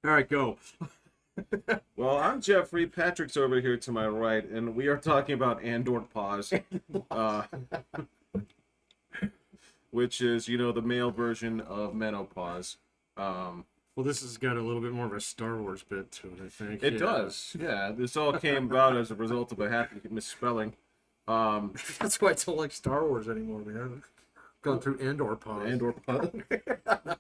All right, go. Well, I'm Jeffrey. Patrick's over here to my right, and we are talking about Andorpause, uh, which is, the male version of menopause. Um, Well, this has got a little bit more of a Star Wars bit to it, I think. it Yeah. does, yeah. This all came about as a result of a happy misspelling. Um, That's why I don't like Star Wars anymore, man. Gone through Andorpause. Andorpause.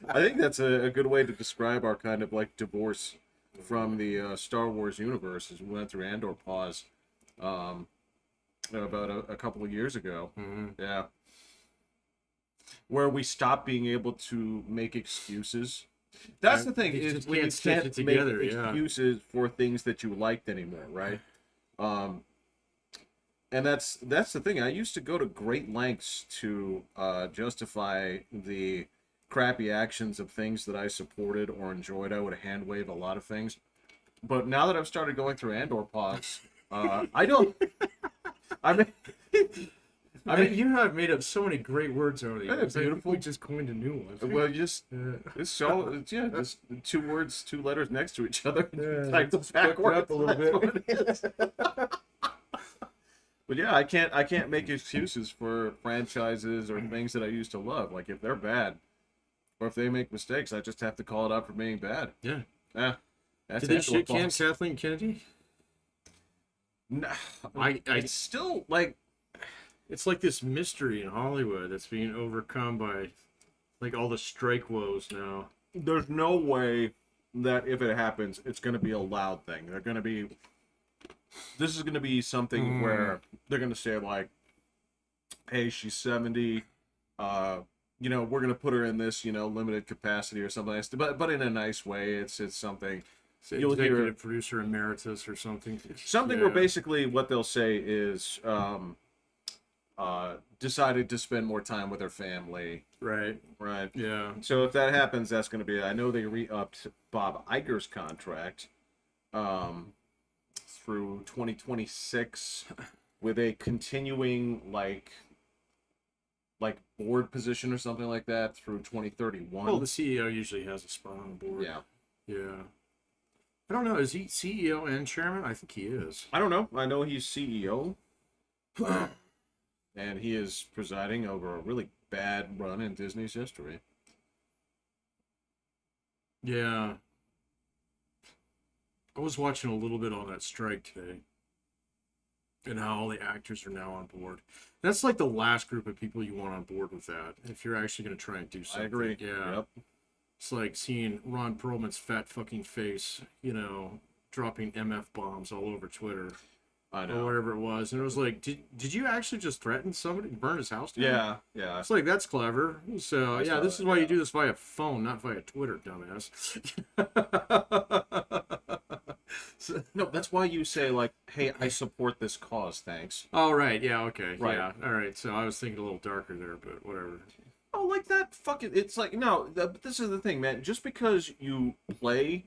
I think that's a good way to describe our kind of like divorce from the Star Wars universe, as we went through Andorpause about a couple of years ago. Mm-hmm. Yeah. Where we stop being able to make excuses. That's the thing, You is just when you can't stitch can't it together, make yeah. excuses for things that you liked anymore, right? And that's the thing. I used to go to great lengths to justify the crappy actions of things that I supported or enjoyed. I would hand wave a lot of things. But now that I've started going through Andorpause, I don't. I mean, You have made up so many great words over the Yeah, years. beautiful. We just coined a new one. well, just Yeah. it's all just two words, two letters next to each other. Yeah, Typed just fuck it backwards. up a little That's bit. what it is. But yeah, I can't make excuses for franchises or things that I used to love. Like if they're bad or if they make mistakes, I just have to call it out for being bad. Yeah. Yeah. That's Did they shit can Andorpause. Kathleen Kennedy? No, I it's still like It's like this mystery in Hollywood that's being overcome by like all the strike woes now. there's no way that if it happens, it's going to be a loud thing. They're going to be. This is going to be something where they're going to say like, "Hey, she's 70. We're going to put her in this, limited capacity or something like that." But in a nice way. It's something. You'll Executive hear producer emeritus or something. something where basically what they'll say is decided to spend more time with her family. Right. Right. Yeah. So if that happens, that's going to be. I know they re-upped Bob Iger's contract through 2026 with a continuing like board position or something like that through 2031. Well, the CEO usually has a spot on the board. Yeah. Yeah. I don't know. Is he CEO and chairman? I think he is. I don't know. I know he's CEO, and he is presiding over a really bad run in Disney's history. Yeah. I was watching a little bit on that strike today and how all the actors are now on board. That's like the last group of people you want on board with that if you're actually going to try and do something. I agree. Yeah. Yep. It's like seeing Ron Perlman's fat fucking face, dropping MF bombs all over Twitter I or know. whatever it was. And it was like, did you actually just threaten somebody to burn his house down? Yeah. Yeah. It's like, that's clever. So, I yeah, saw this that, is why yeah. you do this via phone, not via Twitter, dumbass. No, that's why you say like, "Hey, I support this cause, thanks." Oh, right. Yeah, okay. Right. Yeah. All right. So I was thinking a little darker there, but whatever. Oh, like that fucking. It's like no. This is the thing, man. Just because you play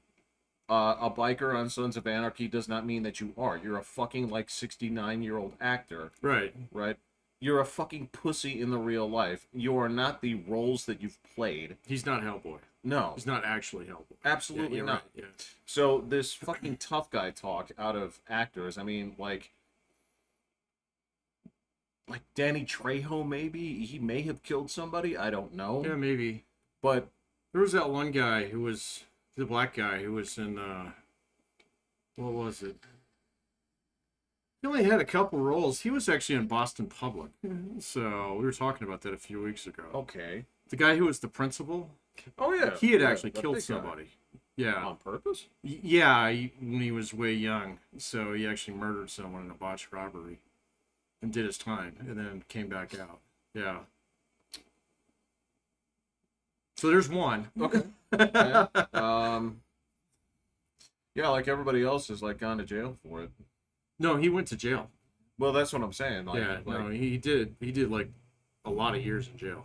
a biker on Sons of Anarchy does not mean that you are. You're a fucking like 69-year-old actor, Right. right? You're a fucking pussy in the real life. You are not the roles that you've played. He's not Hellboy. No, He's not actually Hellboy. absolutely You're not. right. Yeah. So this fucking tough guy talk out of actors. I mean, like Danny Trejo, maybe he may have killed somebody. I don't know. Yeah, maybe. But There was that one guy who was the black guy who was in what was it? He only had a couple roles. He was actually in Boston Public. So we were talking about that a few weeks ago. okay. The guy who was the principal, Oh yeah. he had Yeah, actually the killed big guy. somebody. Yeah. On purpose? Yeah, when he was way young. So he actually murdered someone in a botched robbery and did his time and then came back out. Yeah. So there's one. Okay. Yeah. Yeah, like everybody else has like gone to jail for it. No, he went to jail. Well, that's what I'm saying. Like, Yeah, like no, he did like a lot of years in jail.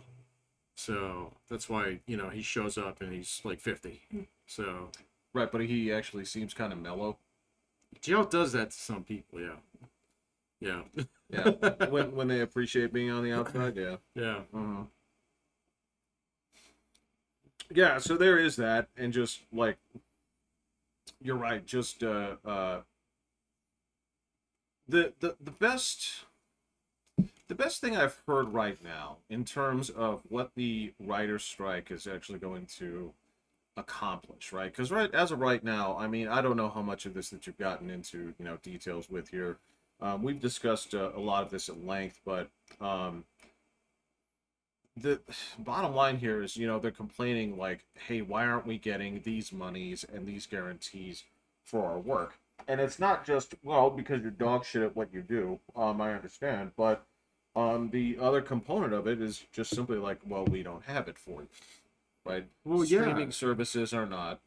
So that's why, he shows up and he's like 50. So right, but he actually seems kind of mellow. jail does that to some people, yeah. Yeah. Yeah, when they appreciate being on the outside, yeah. Yeah. Yeah, so there is that, and just like you're right. Just the best thing I've heard right now in terms of what the writer's strike is actually going to accomplish, right? Because right as of right now, I mean, I don't know how much of this that you've gotten into, details with here. We've discussed a lot of this at length, but the bottom line here is, they're complaining like, hey, why aren't we getting these monies and these guarantees for our work? And it's not just, well, because you're dog shit at what you do. I understand, but the other component of it is just simply like, well, we don't have it for you, right? Well, yeah. Streaming services are not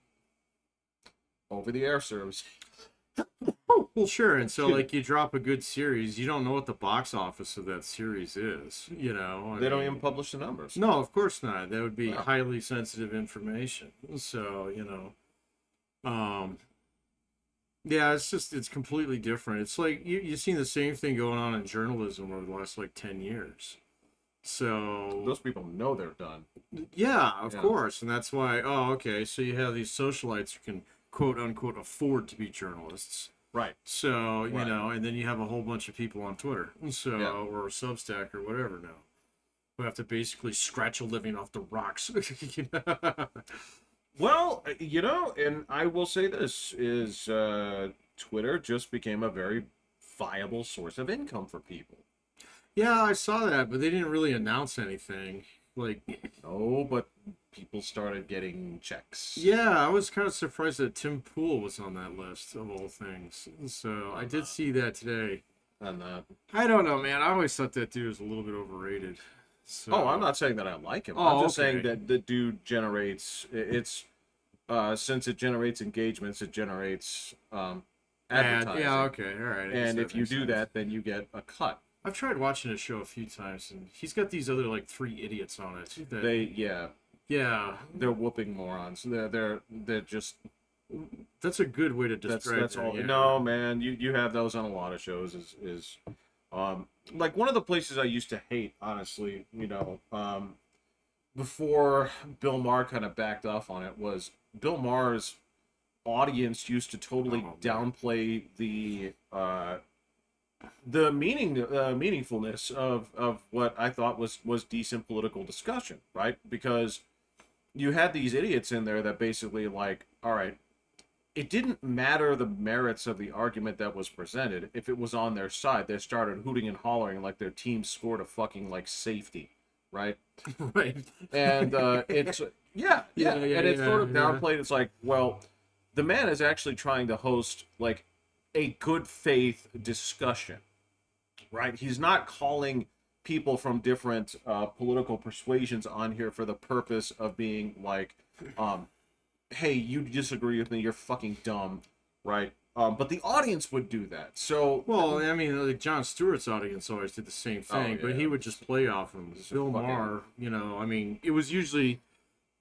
over-the-air service. Well, sure. And so, like, you drop a good series, you don't know what the box office of that series is. They don't even publish the numbers. No, of course not. That would be highly sensitive information. So, yeah, it's completely different. It's like you've seen the same thing going on in journalism over the last like 10 years. So those people know they're done. Yeah, of course. And that's why, okay, so you have these socialites who can quote unquote afford to be journalists. Right. So, and then you have a whole bunch of people on Twitter, or Substack or whatever now, who have to basically scratch a living off the rocks. Well, and I will say this is Twitter just became a very viable source of income for people. Yeah, I saw that, but they didn't really announce anything. Like, oh, but people started getting checks. Yeah, I was kind of surprised that Tim Pool was on that list of all things. So I did see that today. And that. I don't know, man. I always thought that dude was a little bit overrated. So... Oh, I'm not saying that I like him. I'm just saying that the dude generates. It's since it generates engagements, it generates advertising. Yeah, okay, all right. And if you do that, then you get a cut. I've tried watching his show a few times, and he's got these other like 3 idiots on it. They're whooping morons. They're just. That's a good way to describe that's all. Yeah. No, man, you have those on a lot of shows. Is like one of the places I used to hate, honestly. Before Bill Maher kind of backed off on it, was Bill Maher's audience used to totally downplay the meaningfulness of what I thought was decent political discussion, right? Because you had these idiots in there that basically like, all right, it didn't matter the merits of the argument that was presented. If it was on their side, they started hooting and hollering like their team scored a fucking like safety, right? Right. And it's and it's sort of downplayed. It's like, well, the man is actually trying to host like a good faith discussion, right? He's not calling people from different political persuasions on here for the purpose of being like, hey, you disagree with me, you're fucking dumb, right? But the audience would do that. So, well, I mean, like Jon Stewart's audience always did the same thing, but he would just play off him. Bill Maher, I mean, it was usually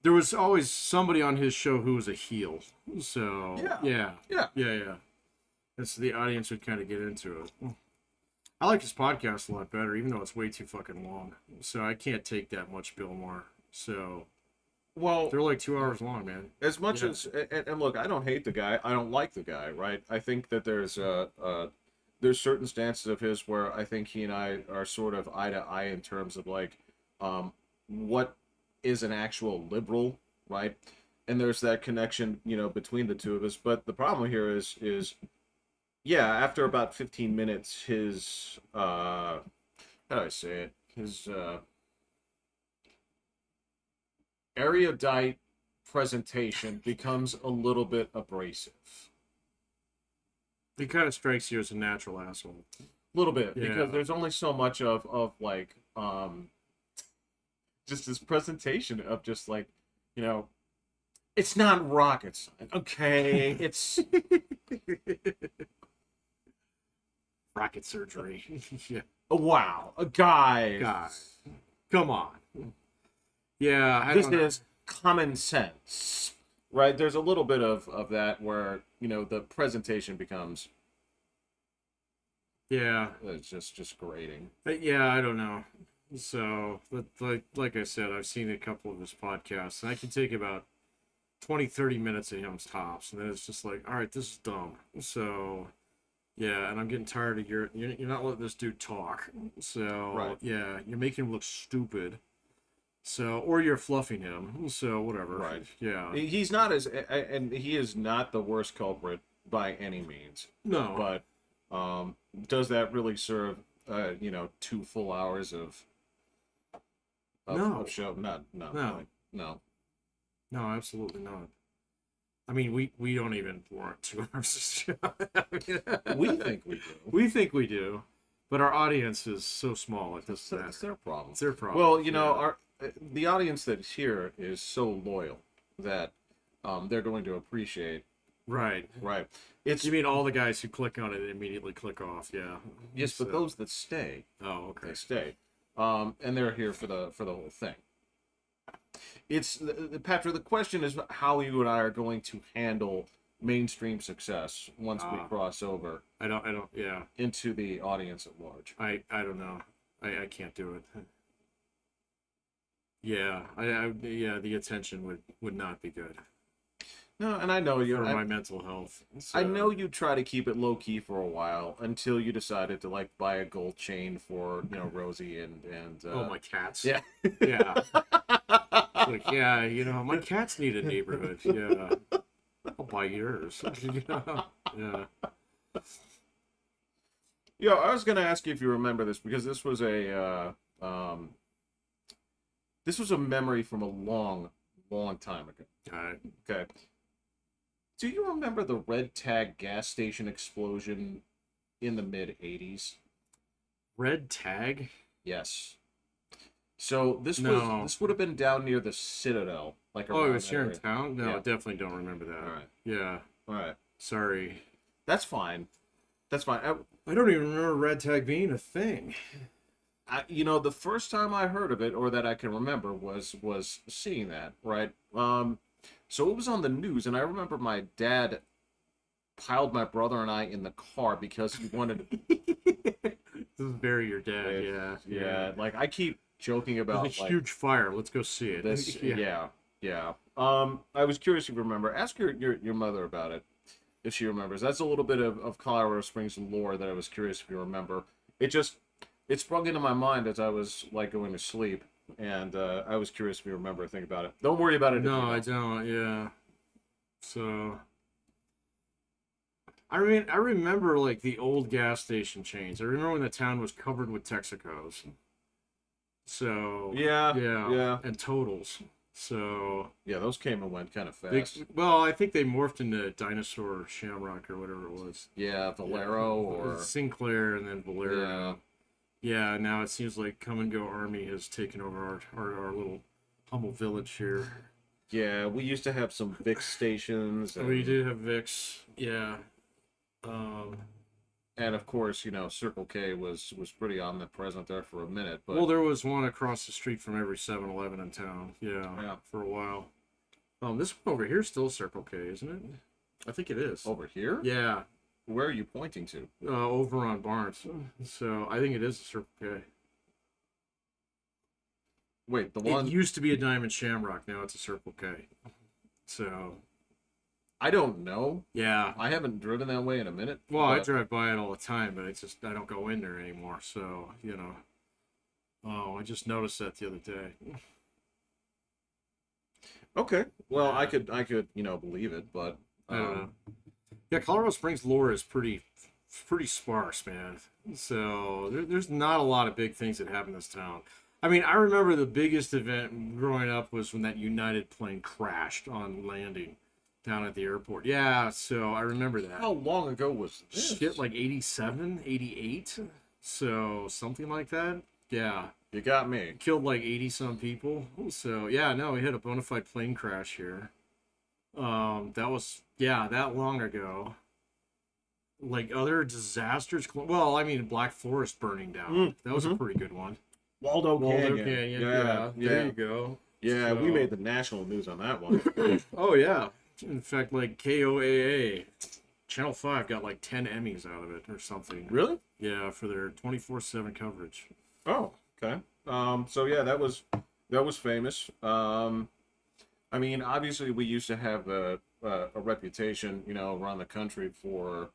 there was always somebody on his show who was a heel. So yeah. And so the audience would kind of get into it. I like his podcast a lot better, even though it's way too fucking long. So I can't take that much Bill Maher. So, well, they're like 2 hours long, man. As much as and look, I don't hate the guy. I don't like the guy, right? I think that there's certain stances of his where I think he and I are sort of eye to eye in terms of like what is an actual liberal, right? And there's that connection, between the two of us. But the problem here is after about 15 minutes, his how do I say it? His erudite presentation becomes a little bit abrasive. He kind of strikes you as a natural asshole. A little bit, because there's only so much of like just his presentation of just like, it's not rocket science. Okay, it's rocket surgery. Yeah. Wow, a guy. Come on. Yeah, this is common sense, right? There's a little bit of that where the presentation becomes. Yeah, it's just grating. Yeah, I don't know. So, but like I said, I've seen a couple of his podcasts, and I can take about 20, 30 minutes of him tops, and then it's just like, all right, this is dumb. So, yeah, and I'm getting tired of you're not letting this dude talk. So, Right. yeah, you're making him look stupid. So, or you're fluffing him. So, whatever. Right. Yeah. He's not as, and he is not the worst culprit by any means. No. But does that really serve, 2 full hours of No. show? No. No, absolutely not. I mean, we don't even warrant 2 hours of show. We think we do. We think we do, but our audience is so small. It doesn't matter. It's their problem. It's their problem. Well, Yeah. the audience that's here is so loyal that they're going to appreciate. Right. Right. You mean all the guys who click on it and immediately click off? Yeah. Yes, but those that stay, Oh, okay. they stay, and they're here for the whole thing. It's Patrick. The question is how you and I are going to handle mainstream success once we cross over. I don't. Yeah. Into the audience at large. I don't know. I can't do it. Yeah. Yeah. The attention would not be good. No, and I know you. For my mental health. So. I know you try to keep it low key for a while until you decided to like buy a gold chain for Rosie and my cats. Yeah. Yeah. Like, yeah, my cats need a neighborhood. Yeah. I'll buy yours. Yeah. Yeah, I was gonna ask you if you remember this because this was a memory from a long time ago. All right. Okay. Do you remember the red tag gas station explosion in the mid-'80s? Red tag? Yes. So this would have been down near the Citadel, like it was here in town? No, Yeah. I definitely don't remember that. All right. Yeah. All right. Sorry. That's fine. That's fine. I don't even remember red tag being a thing. The first time I heard of it, or that I can remember, was seeing that, right? So it was on the news, and I remember my dad piled my brother and I in the car because he wanted to bury your dad. Yeah. Like I keep joking about there's a huge fire. Let's go see it. This, yeah. I was curious if you remember. Ask your mother about it if she remembers. That's a little bit of Colorado Springs lore that I was curious if you remember. It sprung into my mind as I was like going to sleep, and I was curious if you remember or think about it. Don't worry about it. No, I don't. Yeah. So I remember like the old gas station chains. I remember when the town was covered with Texacos. So yeah, and Totals. So yeah, those came and went kind of fast. I think they morphed into Dinosaur Shamrock or whatever it was. Yeah, Valero or Sinclair, and then Valero. Yeah, now it seems like Come and Go Army has taken over our little humble village here. Yeah, we used to have some VIX stations. We did have VIX, yeah. And of course, Circle K was pretty omnipresent there for a minute. But well, there was one across the street from every 7-Eleven in town. Yeah, for a while. This one over here is still Circle K, isn't it? I think it is. Over here? Yeah. Where are you pointing to? Over on Barnes. So I think it is a Circle K. Wait, the one... It used to be a Diamond Shamrock. Now it's a Circle K. So... I don't know. Yeah. I haven't driven that way in a minute. Well, I drive by it all the time, but it's just I don't go in there anymore. So, I just noticed that the other day. Okay. Well, I could believe it, but... I don't know. Yeah, Colorado Springs lore is pretty sparse, man. So there's not a lot of big things that happen in this town. I mean, I remember the biggest event growing up was when that United plane crashed on landing down at the airport. Yeah, so I remember that. How long ago was this? Shit, like 87, 88? So something like that. Yeah. You got me. Killed like 80-some people. So, yeah, no, we had a bona fide plane crash here. That was, that long ago. Like other disasters, well, I mean, Black Forest burning down. That was a pretty good one. Waldo Canyon. Yeah. There you go. Yeah, we made the national news on that one. Oh, yeah. In fact, like KOAA, Channel 5 got like 10 Emmys out of it or something. Really? Yeah, for their 24/7 coverage. Oh, okay. So yeah, that was famous. I mean, obviously, we used to have a reputation, you know, around the country for,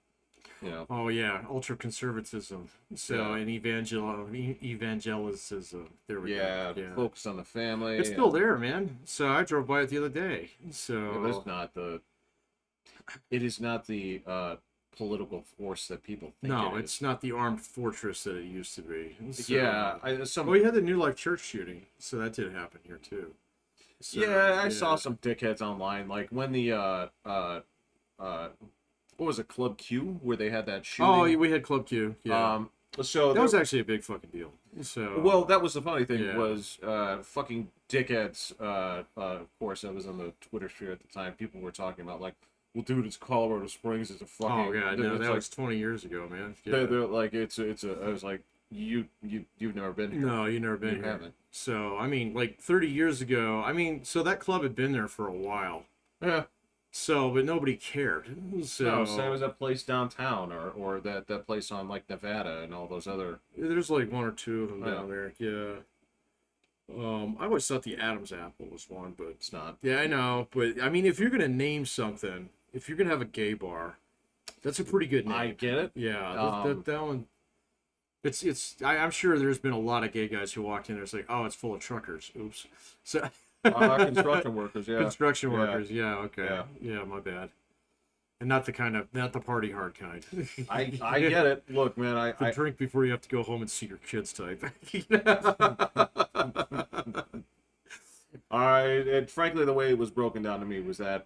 you know, Oh yeah, ultra conservatism. So yeah, and evangelicism. There we go. yeah, Yeah. focus on the family. It's still And, there, man. So I drove by it the other day. yeah, but So it is not the political force that people think no, it it's is. not the armed fortress that it used to be. So, Yeah, well, you had the New Life Church shooting, so that did happen here too. So, yeah, I saw yeah. some dickheads online, like when the uh, what was it, Club Q, where they had that Oh, shooting. we had Club Q. Yeah, So that there, was actually a big fucking deal. So well, that was the funny thing yeah. was fucking dickheads. Of course, I was on the Twitter sphere at the time. People were talking about like, well, dude, it's Colorado Springs. It's a fucking. Oh yeah, no, it's that like, was 20 years ago, man. they're, Yeah. they're like it's a. I was like, you've never been here. No, you never been You here. haven't. So I mean, like 30 years ago. I mean, so that club had been there for a while. Yeah. So, but nobody cared. So No, so it was that place downtown, or that place on like Nevada and all those other. there's like one or two of them Yeah. down there. Yeah. I always thought the Adam's apple was one, but It's not. yeah, I know. But I mean, if you're gonna name something, if you're gonna have a gay bar, that's a pretty good name. I get it. Yeah, Um, that one. I'm sure there's been a lot of gay guys who walked in there. It's like, oh, it's full of truckers. Oops. So Construction workers, yeah. construction Yeah. workers. Yeah. Okay. Yeah. Yeah. My bad. And not the party hard kind. I get it. Look, man, The drink before you have to go home and see your kids type. and frankly, the way it was broken down to me was that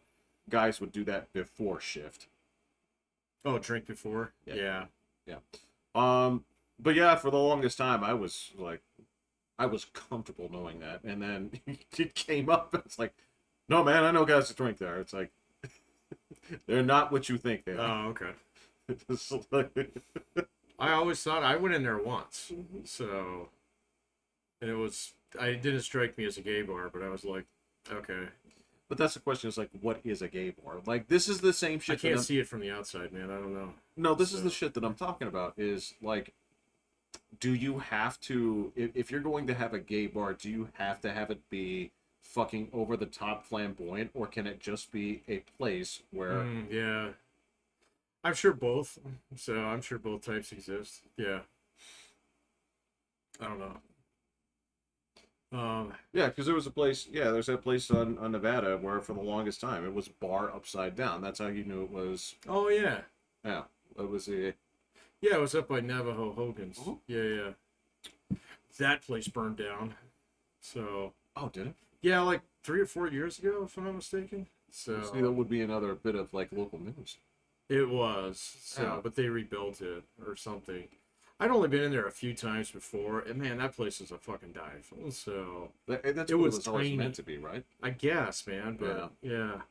guys would do that before shift. Oh, drink before? Yeah. Yeah. But yeah, for the longest time, I was comfortable knowing that, and then it came up, and it's like, no, man, I know guys that drink there. It's like, they're not what you think they are. Oh, okay. It's like- I always thought I went in there once, so, and it didn't strike me as a gay bar, but I was like, okay. But that's the question: is like, what is a gay bar? Like, this is the same shit. I can't see it from the outside, man. I don't know. No, this is the shit that I'm talking about. Is like, do you have to, if you're going to have a gay bar, do you have to have it be fucking over the top flamboyant, or can it just be a place where Yeah. I'm sure both. So I'm sure both types exist. Yeah. I don't know. yeah, because there was a place, yeah, there's that place on Nevada where for the longest time it was bar upside down. That's how you knew it was. Oh yeah. Yeah, it was a. Yeah, it was up by Navajo Hogan's. Mhm. Yeah. That place burned down. So Oh, did it? yeah, like 3 or 4 years ago, if I'm not mistaken. So See, that would be another bit of like local news. it was. So, Yeah. but they rebuilt it or something. I'd only been in there a few times before, and man, that place is a fucking dive. So That's It what it was was always tiny. meant to be, right? I guess, man, but yeah.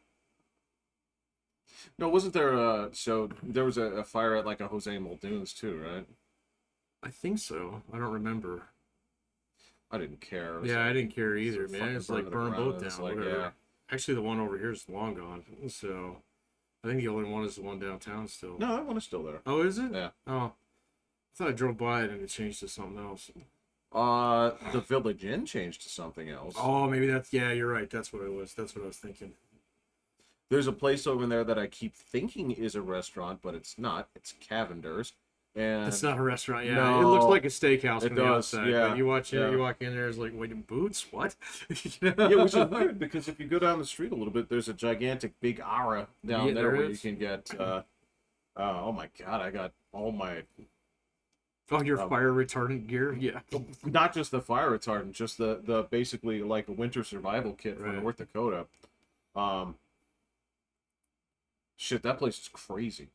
No, wasn't there so there was a fire at like a Jose Muldoon's too, right? I think so. I don't remember. I didn't care. It was Yeah, like, I didn't care either, fucking man. It's burn like to the burn ground, both and down, it's like, whatever. yeah. Actually, the one over here is long gone. So I think the only one is the one downtown still. No, that one is still there. Oh, is it? Yeah. Oh, I thought I drove by it and it changed to something else. The Village Inn changed to something else. Oh, maybe that's, yeah, you're right. That's what it was. That's what I was thinking. There's a place over there that I keep thinking is a restaurant, but it's not. It's Cavender's. And It's not a restaurant. Yeah, No, it looks like a steakhouse it from the does, outside. yeah, But you watch it, yeah. you walk in there, it's like, wait, boots? What? yeah, which is weird because if you go down the street a little bit, there's a gigantic big Ara down Yeah, there there where you is. can get. Oh my god, I got all my Oh, your fire retardant gear? Yeah. not just the fire retardant, just the basically like a winter survival kit from Right. North Dakota. Shit, that place is crazy.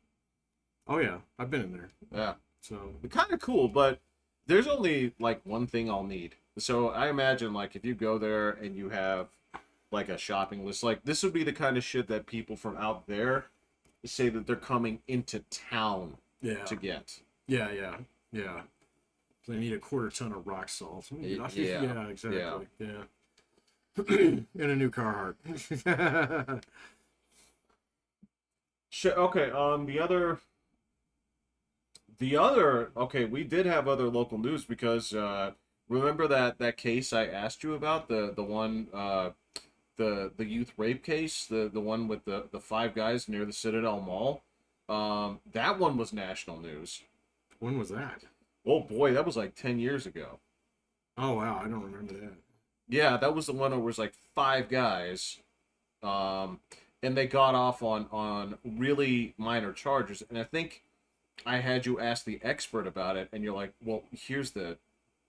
Oh, yeah. I've been in there. Yeah, So, kind of cool, but there's only like one thing I'll need. So I imagine like if you go there and you have like a shopping list, like this would be the kind of shit that people from out there say that they're coming into town yeah. to get. Yeah. So they need a quarter ton of rock salt. Yeah. Yeah, exactly. Yeah. And a new Carhartt. Shit. Okay. Okay, we did have other local news because remember that case I asked you about the one the youth rape case, the one with the 5 guys near the Citadel Mall. That one was national news. When was that? Oh boy, that was like 10 years ago. Oh wow, I don't remember that. Yeah, that was the one where it was like 5 guys, and they got off on really minor charges. And I think I had you ask the expert about it, and you're like, well, here's the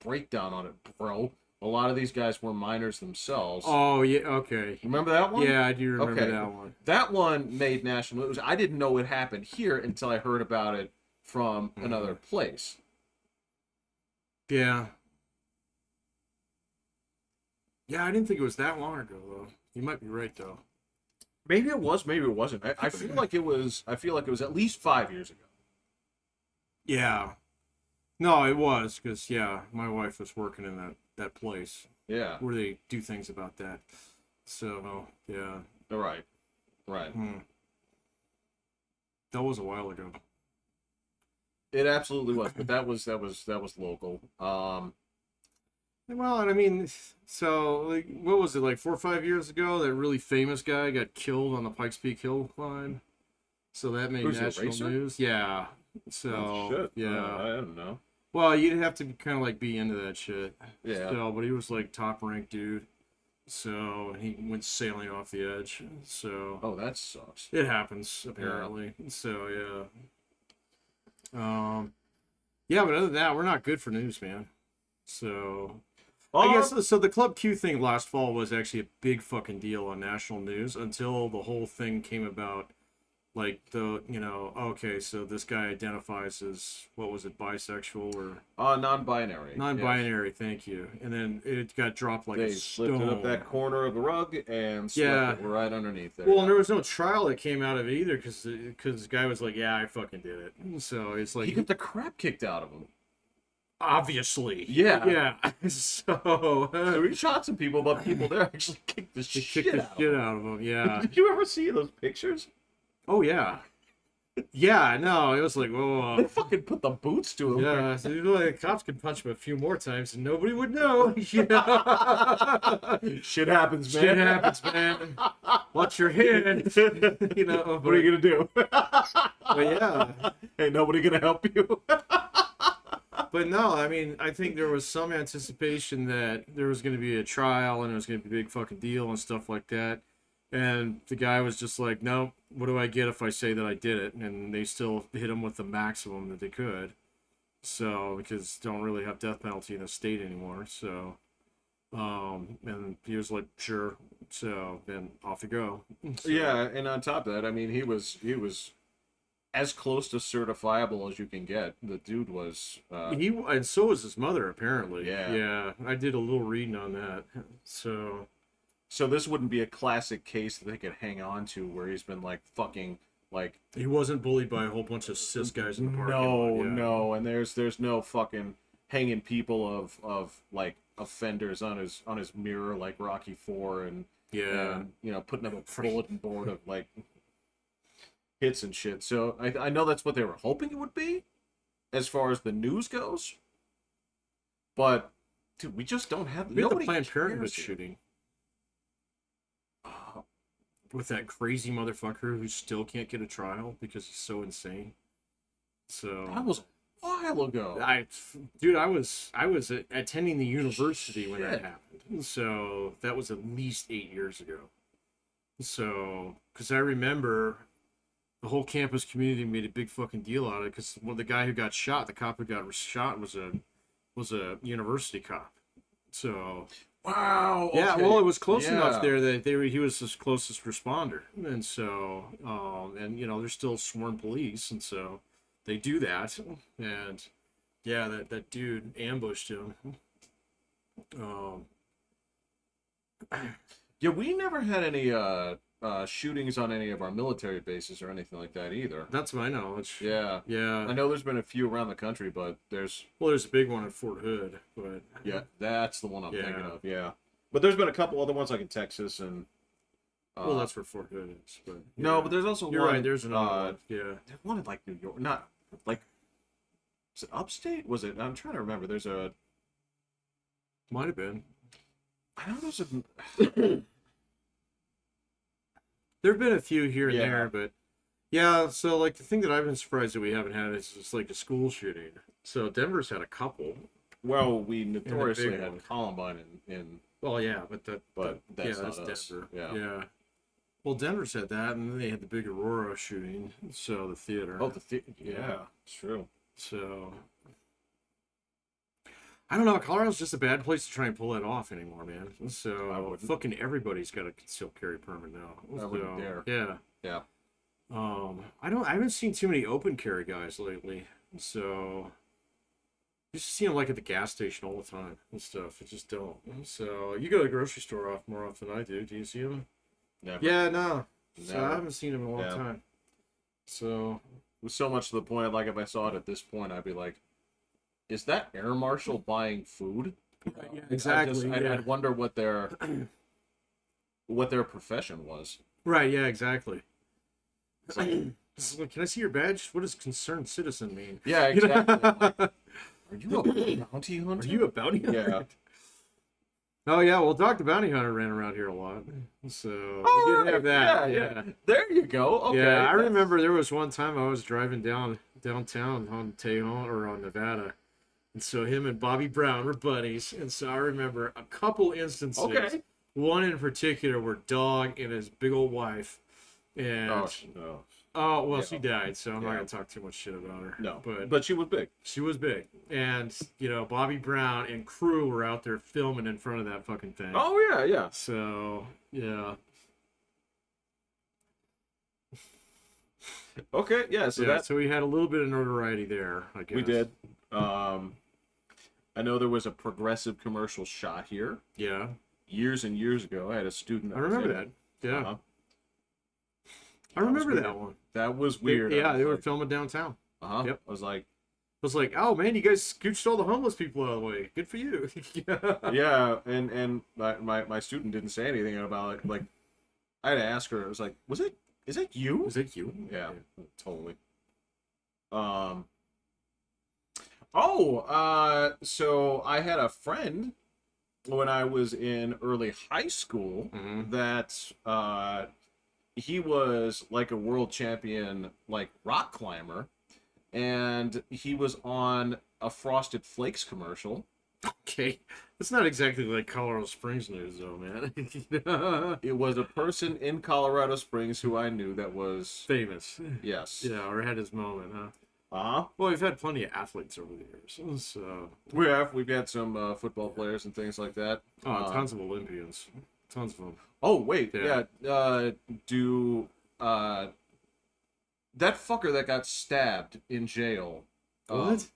breakdown on it, bro. A lot of these guys were minors themselves. Oh yeah, okay. Remember that one? Yeah, I do remember Okay. that one. That one made national news. I didn't know it happened here until I heard about it from another place. Yeah. Yeah, I didn't think it was that long ago though. You might be right though. Maybe it was, maybe it wasn't. I feel like it was. I feel like it was at least 5 years ago. Yeah. No, it was because my wife was working in that place Yeah. where they do things about that. So yeah. Right. Right. That was a while ago. It absolutely was, but that was local. Well, and I mean, so like, what was it like 4 or 5 years ago? That really famous guy got killed on the Pikes Peak Hill climb. So that made Who's he, a national racer? news. Yeah. So Oh, shit. yeah. I don't know. Well, you'd have to kind of like be into that shit. Yeah. So, but he was like top ranked dude. So he went sailing off the edge. So Oh, that sucks. it happens apparently. So yeah, but other than that, we're not good for news, man. So I guess so. The Club Q thing last fall was actually a big fucking deal on national news until the whole thing came about. Like okay, so this guy identifies as, what was it, bisexual or non-binary. non-binary? Yes. Thank you. And then it got dropped like They a slipped stone. it up that corner of the rug and slipped it right underneath there. Well, and there was no trial that came out of it either because the guy was like, yeah, I fucking did it. So it's like, he got the crap kicked out of him. obviously. Yeah. Yeah. So He shot some people, but people there actually kicked the shit out of him. out of him. Yeah. Did you ever see those pictures? Oh yeah. Yeah, no, it was like, whoa. They fucking put the boots to him. Yeah, so the cops could punch him a few more times and nobody would know. Yeah. Shit happens, man. Shit happens, man. Watch your hand. What What are you gonna do? But yeah. Ain't nobody gonna help you. But no, I mean, I think there was some anticipation that there was going to be a trial and it was going to be a big fucking deal and stuff like that. And the guy was just like, no, what do I get if I say that I did it? And they still hit him with the maximum that they could. So, because they don't really have death penalty in the state anymore. So, and he was like, sure. So then off you go. So, Yeah, and on top of that, I mean, he was as close to certifiable as you can get. The dude was. and so was his mother, apparently. Yeah. Yeah. I did a little reading on that. So this wouldn't be a classic case that they could hang on to where he's been like fucking like. He wasn't bullied by a whole bunch of cis guys in the parking lot. No, Yeah. no, and there's no fucking hanging people of like offenders on his mirror like Rocky IV and Yeah. and, putting up a bulletin board of like hits and shit. So I know that's what they were hoping it would be, as far as the news goes. But dude, we just don't have. We had the Nobody Planned Parenthood cares. shooting. With that crazy motherfucker who still can't get a trial because he's so insane. So That was a while ago. I was attending the university when that happened. So that was at least 8 years ago. So, because I remember the whole campus community made a big fucking deal out of it because the guy who got shot, the cop who got shot was a university cop. So Wow. yeah, okay. well, it was close enough Yeah. there that he was his closest responder, and so they're still sworn police, and so they do that, and yeah, that dude ambushed him. Yeah, we never had any shootings on any of our military bases or anything like that either. That's my knowledge. Yeah. Yeah. I know there's been a few around the country, but there's There's a big one at Fort Hood, but yeah, that's the one I'm thinking Yeah. of. Yeah. But there's been a couple other ones like in Texas and well, that's where Fort Hood is. But no, yeah. but there's also You're one. right. There's another one. Yeah. There's one in like New York, not like. Was it upstate? Was it? I'm trying to remember. There's a. Might have been. I know there's a. There've been a few here and Yeah. there, but yeah. So like the thing that I've been surprised that we haven't had is just like a school shooting. So Denver's had a couple. Well, we notoriously big had one. Columbine in Well, yeah, but that's yeah, not that's us. Denver. Yeah. Yeah. Well, Denver's had that, and then they had the big Aurora shooting. So the theater. Oh, yeah, Yeah. it's true. So I don't know. Colorado's just a bad place to try and pull that off anymore, man. I So wouldn't. fucking everybody's got a concealed carry permit now. I wouldn't dare. Yeah. Yeah. I haven't seen too many open carry guys lately. So you just see them like at the gas station all the time and stuff. I just don't. So you go to the grocery store more often than I do. Do you see them? Never. Yeah, no. So Never. I haven't seen them in a long time. So It was so much to the point, like if I saw it at this point, I'd be like, "Is that air marshal buying food?" yeah, exactly. I'd wonder what their profession was. Right. Yeah. Exactly. It's like, Can I see your badge? What does concerned citizen mean? yeah, exactly. I'm like, Are are you a bounty hunter? you a bounty hunter? Yeah. Oh yeah, well, Doc the Bounty Hunter ran around here a lot, so we did have that. Yeah. There you go. Okay. Yeah, I remember there was one time I was driving downtown on Tejon or on Nevada, and so him and Bobby Brown were buddies, and so I remember a couple instances. Okay. One in particular where Dog and his big old wife, and Oh, well, yeah. she died, so I'm not Yeah. gonna talk too much shit about her. no. but But she was big. she was big, and Bobby Brown and crew were out there filming in front of that fucking thing. Oh yeah, yeah. So yeah. Okay, yeah. So Yeah, that so we had a little bit of notoriety there, I guess. we did. I know there was a Progressive commercial shot here Yeah. years and years ago. I had a student. I remember was that. in it. Yeah. Uh-huh. I remember weird. that one. That was weird. Yeah, they were filming downtown. Uh-huh. Yep. I was like, I was like, oh man, you guys scooched all the homeless people out of the way. Good for you. yeah, and my student didn't say anything about it. Like, I had to ask her. I was like, is it you? Was it you? Yeah, totally. So I had a friend when I was in early high school Mhm. that he was like a world champion, like rock climber, and he was on a Frosted Flakes commercial. Okay. It's not exactly like Colorado Springs news though, man. It was a person in Colorado Springs who I knew that was Famous. yes. Yeah, or had his moment, huh? Uh-huh. Well, we've had plenty of athletes over the years. So We've had some football players and things like that. tons of Olympians. Tons of them. Oh wait, Yeah. yeah. That fucker that got stabbed in jail. What?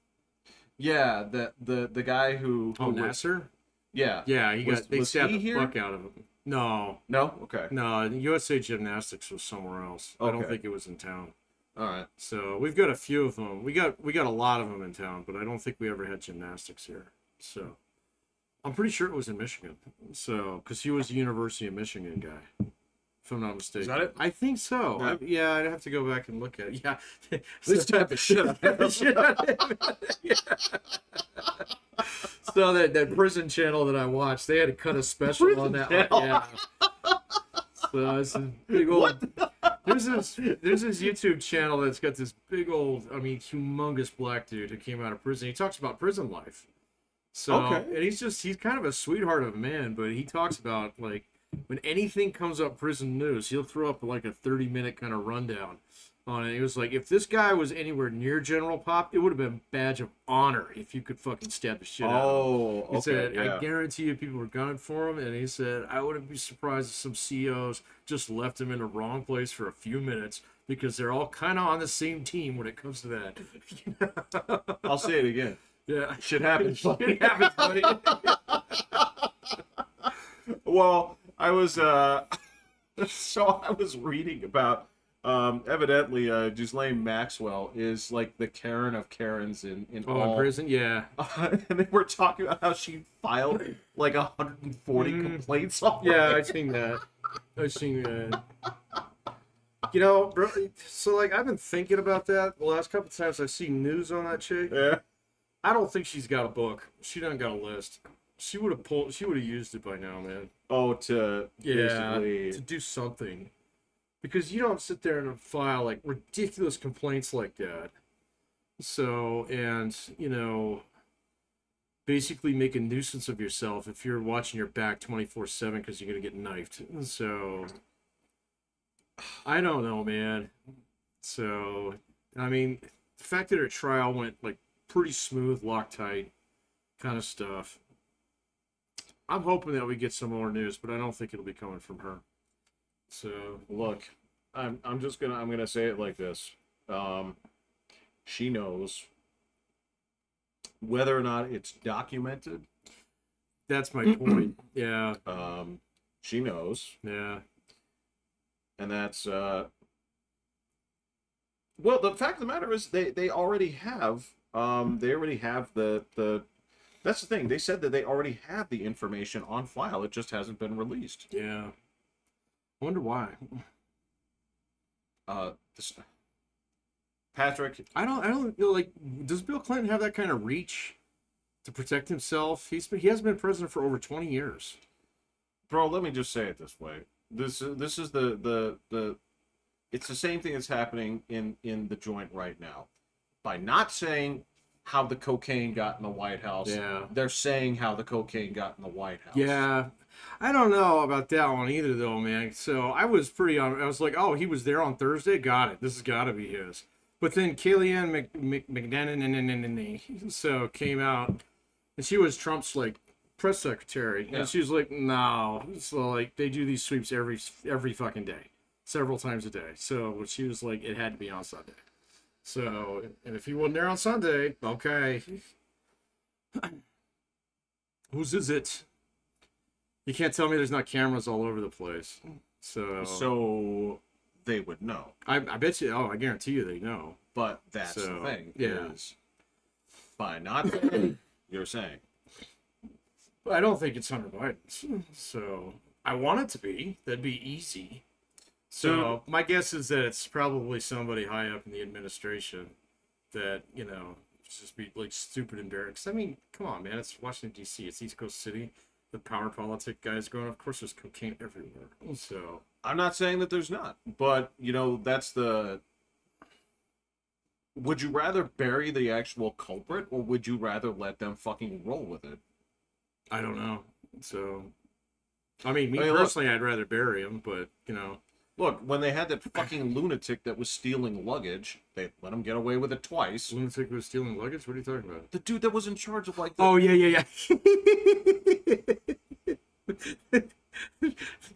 Yeah, the guy who Oh, was, Nasser? Yeah. Yeah, they was stabbed he the here? fuck out of him. No, No. Okay. no, USA Gymnastics was somewhere else. I don't Okay. think it was in town. All right. So we've got a few of them. We got a lot of them in town, but I don't think we ever had gymnastics here. So I'm pretty sure it was in Michigan. So because he was a University of Michigan guy, if I'm not mistaken. Is that it? I think so. Yeah. Yeah, I'd have to go back and look at it. Yeah. They stabbed the shit out of him. Shit out of him. Yeah. So that prison channel that I watched, they had to cut a special Prison on that channel? one. Yeah. So it's a big old. There's this YouTube channel that's got this big old, I mean, humongous black dude who came out of prison. He talks about prison life. So Okay. and he's kind of a sweetheart of a man, but he talks about like when anything comes up prison news, he'll throw up like a 30-minute kind of rundown on it. He was like, if this guy was anywhere near General Pop, it would have been a badge of honor if you could fucking stab the shit out of him. Oh, He okay. said, Yeah. I guarantee you people were gunning for him. And he said, I wouldn't be surprised if some CEOs just left him in the wrong place for a few minutes because they're all kind of on the same team when it comes to that. I'll say it again. Yeah. Shit happens. Shit happens, buddy. Well, I was so I was reading about evidently Ghislaine Maxwell is like the Karen of Karens in Oh, in prison? Yeah. and they were talking about how she filed like 140 complaints already. Yeah, I've seen that. I've seen that. You know, bro, so like I've been thinking about that the last couple times I've seen news on that chick. Yeah. I don't think she's got a book. She doesn't got a list. She would have used it by now, man. Oh, to Yeah, basically to do something. because you don't sit there and file like ridiculous complaints like that. So, and basically make a nuisance of yourself if you're watching your back 24/7 because you're gonna get knifed. So, I don't know, man. So, I mean, the fact that her trial went like pretty smooth, Loctite kind of stuff. I'm hoping that we get some more news, but I don't think it'll be coming from her. So Look, I'm gonna say it like this. She knows whether or not it's documented. that's my point. Yeah, She knows, yeah, and that's well. The fact of the matter is, they already have the. That's the thing. They said that they already have the information on file. It just hasn't been released. yeah. I wonder why. This, Patrick, I don't know. Like, does Bill Clinton have that kind of reach to protect himself? He hasn't been president for over 20 years. bro, let me just say it this way. This is the it's the same thing that's happening in the joint right now. By not saying how the cocaine got in the White House, Yeah. they're saying how the cocaine got in the White House. Yeah, I don't know about that one either, though, man. So I was pretty on. I was like, oh, he was there on Thursday. Got it. This has got to be his. But then Kellyanne McDaniel so came out, and she was Trump's like press secretary, Yeah. and she was like, no. So like they do these sweeps every fucking day, several times a day. So she was like, it had to be on Sunday. So, and if he wasn't there on Sunday, okay. Whose is it? You can't tell me there's not cameras all over the place. So they would know. I bet you, I guarantee you they know. But that's So, the thing. yeah. Is by not saying, you're saying. But I don't think it's Hunter Biden's. So, I want it to be. That'd be easy. So, my guess is that it's probably somebody high up in the administration that, just be like stupid embarrassed. I mean, come on, man. It's Washington, D.C., it's East Coast City. The power politic guys going, of course, there's cocaine everywhere. So, I'm not saying that there's not, but that's the. Would you rather bury the actual culprit, or would you rather let them fucking roll with it? I don't know. So, I mean, me look. personally, I'd rather bury him, but, Look, when they had that fucking lunatic that was stealing luggage, they let him get away with it twice. lunatic was stealing luggage? What are you talking about? The dude that was in charge of like. Oh, yeah.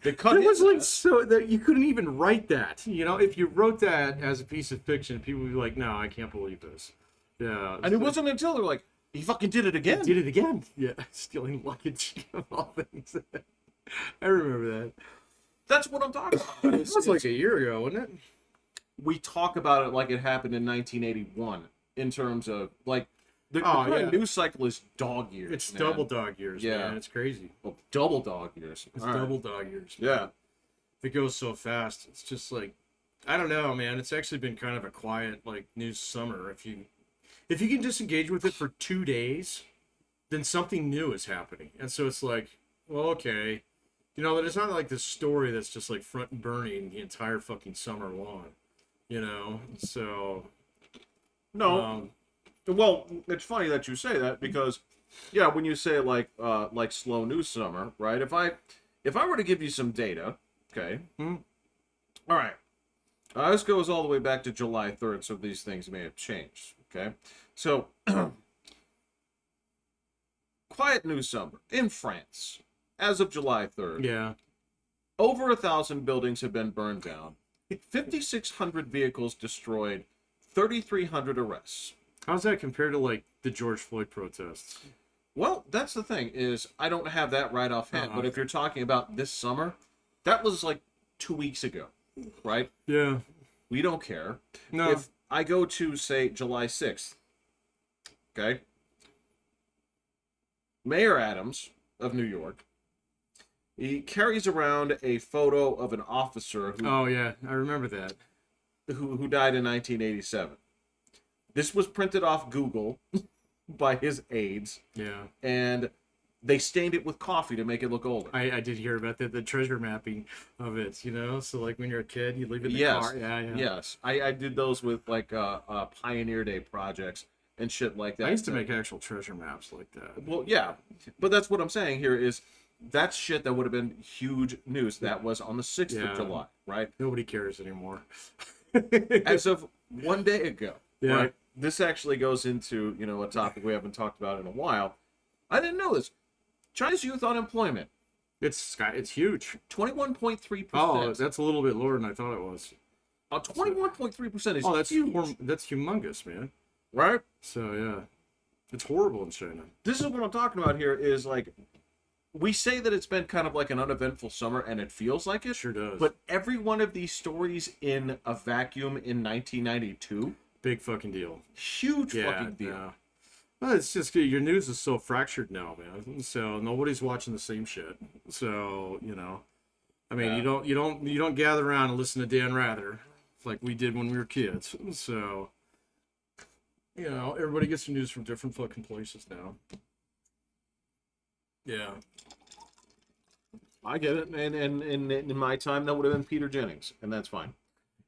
They cut It was his like ass. so that you couldn't even write that. If you wrote that as a piece of fiction, people would be like, "No, I can't believe this." Yeah, And it wasn't until they're like, he fucking did it again. did it again. Yeah, stealing luggage of all things. I remember that. That's what I'm talking about. It was like a year ago, wasn't it? We talk about it like it happened in 1981 in terms of like the Oh, current yeah. news cycle is dog years. It's man. double dog years. Yeah. Man. It's crazy. Oh, double dog years. It's All right. double dog years. Man. Yeah. It goes so fast. It's just like, I don't know, man. It's actually been kind of a quiet like news summer. If you can just engage with it for 2 days, then something new is happening. And so it's like, well, okay, that it's not like this story that's just like front and burning the entire fucking summer long, So No. Well, it's funny that you say that because, yeah, when you say like slow news summer, right? If I were to give you some data, okay. Hmm. All right. This goes all the way back to July 3rd, so these things may have changed. Okay. So, quiet news summer in France as of July 3rd. yeah, Over 1,000 buildings have been burned down, 5,600 vehicles destroyed, 3,300 arrests. how's that compared to like the George Floyd protests? Well, that's the thing is I don't have that right offhand, but if you're talking about this summer, that was like 2 weeks ago, right? Yeah, We don't care. no, If I go to say July 6th, okay, Mayor Adams of New York, he carries around a photo of an officer who oh yeah, I remember that. who died in 1987. This was printed off Google by his aides, Yeah, and they stained it with coffee to make it look older. I did hear about that, the treasure mapping of it, you know? So, like, when you're a kid, you leave it in the Yes. car. Yeah. Yes. I did those with, like, Pioneer Day projects and shit like that. I used to make actual treasure maps like that. Well, yeah. But that's what I'm saying here is that's shit that would have been huge news. That was on the 6th of July, right? Nobody cares anymore. As of one day ago, Yeah. right? This actually goes into, you know, a topic we haven't talked about in a while. I didn't know this. China's youth unemployment, It's huge. 21.3%. Oh, that's a little bit lower than I thought it was. 21.3% is that's huge. that's humongous, man. Right? So yeah, it's horrible in China. This is what I'm talking about here is like, we say that it's been kind of like an uneventful summer, and it feels like it. Sure does. But every one of these stories in a vacuum in 1992, Big fucking deal. huge fucking deal. Yeah. Well, it's just your news is so fractured now, man. So nobody's watching the same shit. So you know, I mean, Yeah. you don't gather around and listen to Dan Rather like we did when we were kids. So you know, everybody gets their news from different fucking places now. Yeah. I get it. And in my time, that would have been Peter Jennings, and that's fine.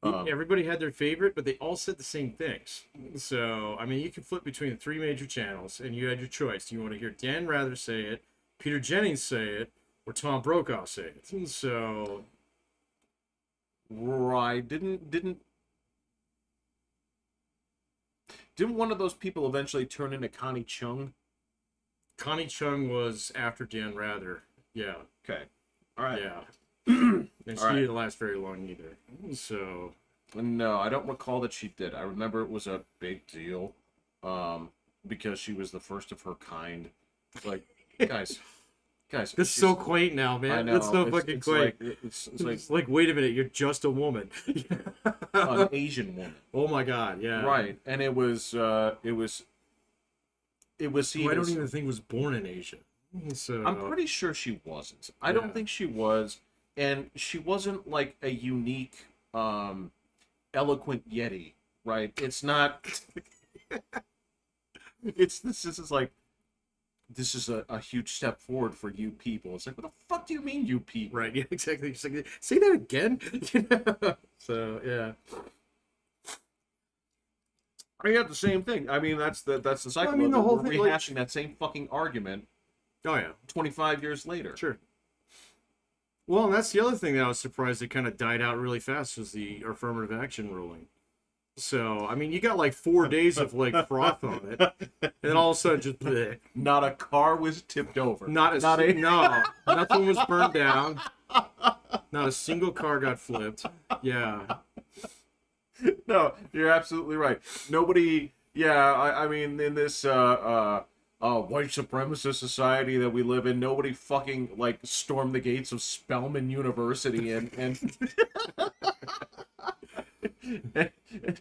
Everybody had their favorite, but they all said the same things. So, I mean, you can flip between the three major channels, and you had your choice. Do you want to hear Dan Rather say it, Peter Jennings say it, or Tom Brokaw say it? So, Right. Didn't one of those people eventually turn into Connie Chung? Connie Chung was after Dan Rather. Yeah. Okay. All right. Yeah. And she All right. didn't last very long either. So, No, I don't recall that she did. I remember it was a big deal, because she was the first of her kind. Like, guys, this is so quaint now, man. I know. It's so fucking quaint. It's It's like, wait a minute, you're just a woman. an Asian woman, Oh my god, yeah. right? And it was seen. Who I don't as- even think was born in Asia. So I'm pretty sure she wasn't. I don't think she was, and she wasn't like a unique, eloquent yeti, right? It's not. This is a huge step forward for you people. It's like, what the fuck do you mean, you people? right, yeah, exactly. Just like, say that again. So yeah. I got the same thing. I mean, that's the cycle. I mean, of the it. whole We're thing, like- rehashing that same fucking argument Oh yeah. 25 years later. Sure. Well, and that's the other thing that I was surprised it kind of died out really fast was the affirmative action ruling. So, I mean, you got like 4 days of like froth on it, and then all of a sudden just bleh. Not a car was tipped over. No, nothing was burned down. Not a single car got flipped. Yeah. No, you're absolutely right. Nobody. Yeah, I mean, in this white supremacist society that we live in, nobody fucking like stormed the gates of Spelman University and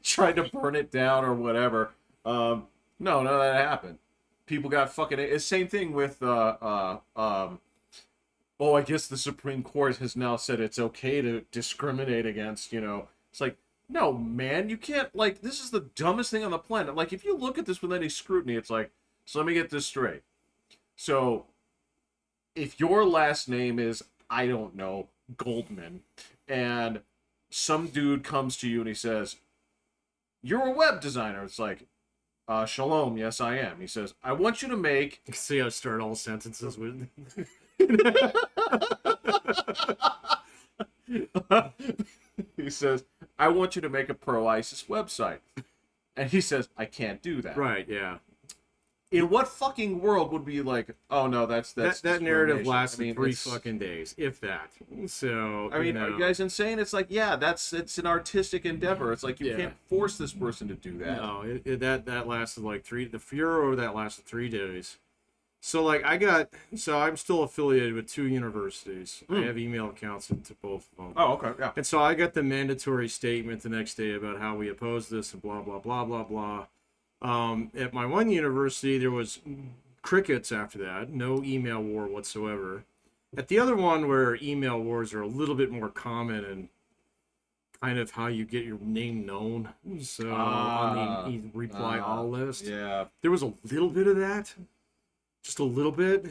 tried to burn it down or whatever. No, none of that happened. People got fucking. Same thing with oh, I guess the Supreme Court has now said it's okay to discriminate against, you know. It's like, no, man, you can't, like, this is the dumbest thing on the planet. Like, if you look at this with any scrutiny, it's like, so let me get this straight. So, if your last name is, I don't know, Goldman, and some dude comes to you and he says, you're a web designer. It's like, shalom, yes, I am. He says, I want you to make... See how I start all sentences with... He says, I want you to make a pro-ISIS website. And he says, I can't do that. Right, yeah. In what fucking world would be like, oh no, that's That narrative discrimination? lasted I mean, 3 it's- fucking days, if that. So, I mean, you are know, you guys insane? It's like, yeah, it's an artistic endeavor. It's like you Yeah. can't force this person to do that. No, that lasted like 3. The furor of that lasted 3 days. So like so I'm still affiliated with 2 universities. I have email accounts into both of them. Oh, okay, yeah. And so I got the mandatory statement the next day about how we oppose this and blah blah blah blah blah. At my one university, there was crickets after that, no email war whatsoever. At the other one, where email wars are a little bit more common and kind of how you get your name known, so on the reply all list, Yeah. there was a little bit of that, just a little bit,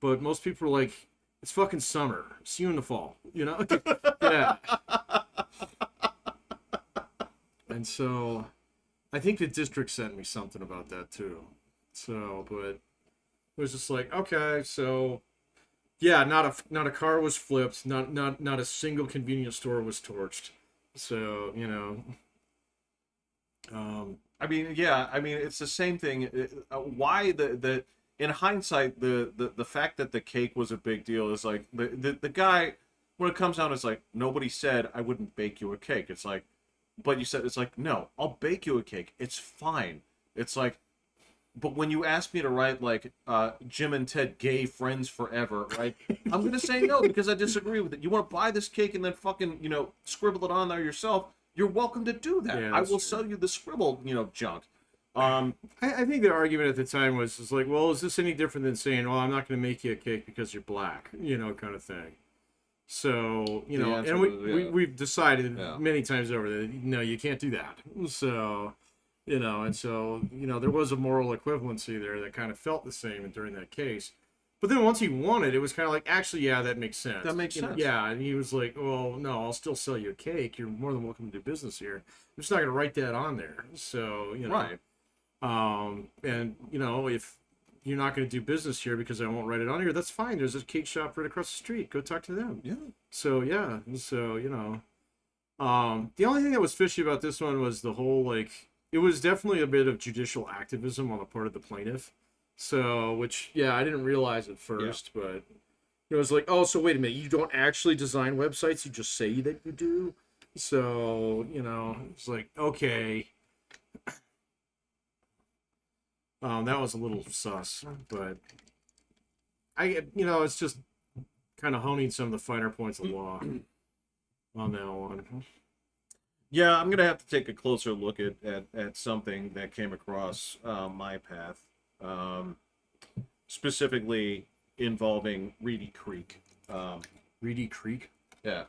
but most people are like, it's fucking summer. See you in the fall. You know? Yeah. And so I think the district sent me something about that too. So, but it was just like, okay, so yeah, not a car was flipped, not a single convenience store was torched. So, you know, I mean, yeah, I mean, it's the same thing. Why the in hindsight, the fact that the cake was a big deal is like the guy, when it comes down, it's like, nobody said I wouldn't bake you a cake. It's like, but you said, it's like, no, I'll bake you a cake. It's fine. It's like, but when you ask me to write like Jim and Ted gay friends forever, right? I'm gonna say no because I disagree with it. You want to buy this cake and then fucking, you know, scribble it on there yourself? You're welcome to do that. Yeah, I will true. sell you the scribble, you know, junk. I think the argument at the time was like, well, is this any different than saying, well, I'm not going to make you a cake because you're black, you know, kind of thing. So, you know, and we've decided many times over that, no, you can't do that. So, you know, and so, you know, there was a moral equivalency there that kind of felt the same during that case. But then once he won it, it was kind of like, actually, yeah, that makes sense. That makes sense. Yeah, and he was like, well, no, I'll still sell you a cake. You're more than welcome to do business here. I'm just not going to write that on there. So, you know. Right. And, you know, if you're not going to do business here because I won't write it on here, that's fine. There's a cake shop right across the street. Go talk to them. Yeah. So, yeah. So, you know. The only thing that was fishy about this one was the whole, like, it was definitely a bit of judicial activism on the part of the plaintiff. So, which, yeah, I didn't realize at first, but it was like, oh, so wait a minute, you don't actually design websites, you just say that you do? So, you know, it's like, okay. That was a little sus, but you know, it's just kind of honing some of the finer points of law on that one. Yeah, I'm gonna have to take a closer look at something that came across my path, specifically involving Reedy Creek. Reedy Creek? Yeah.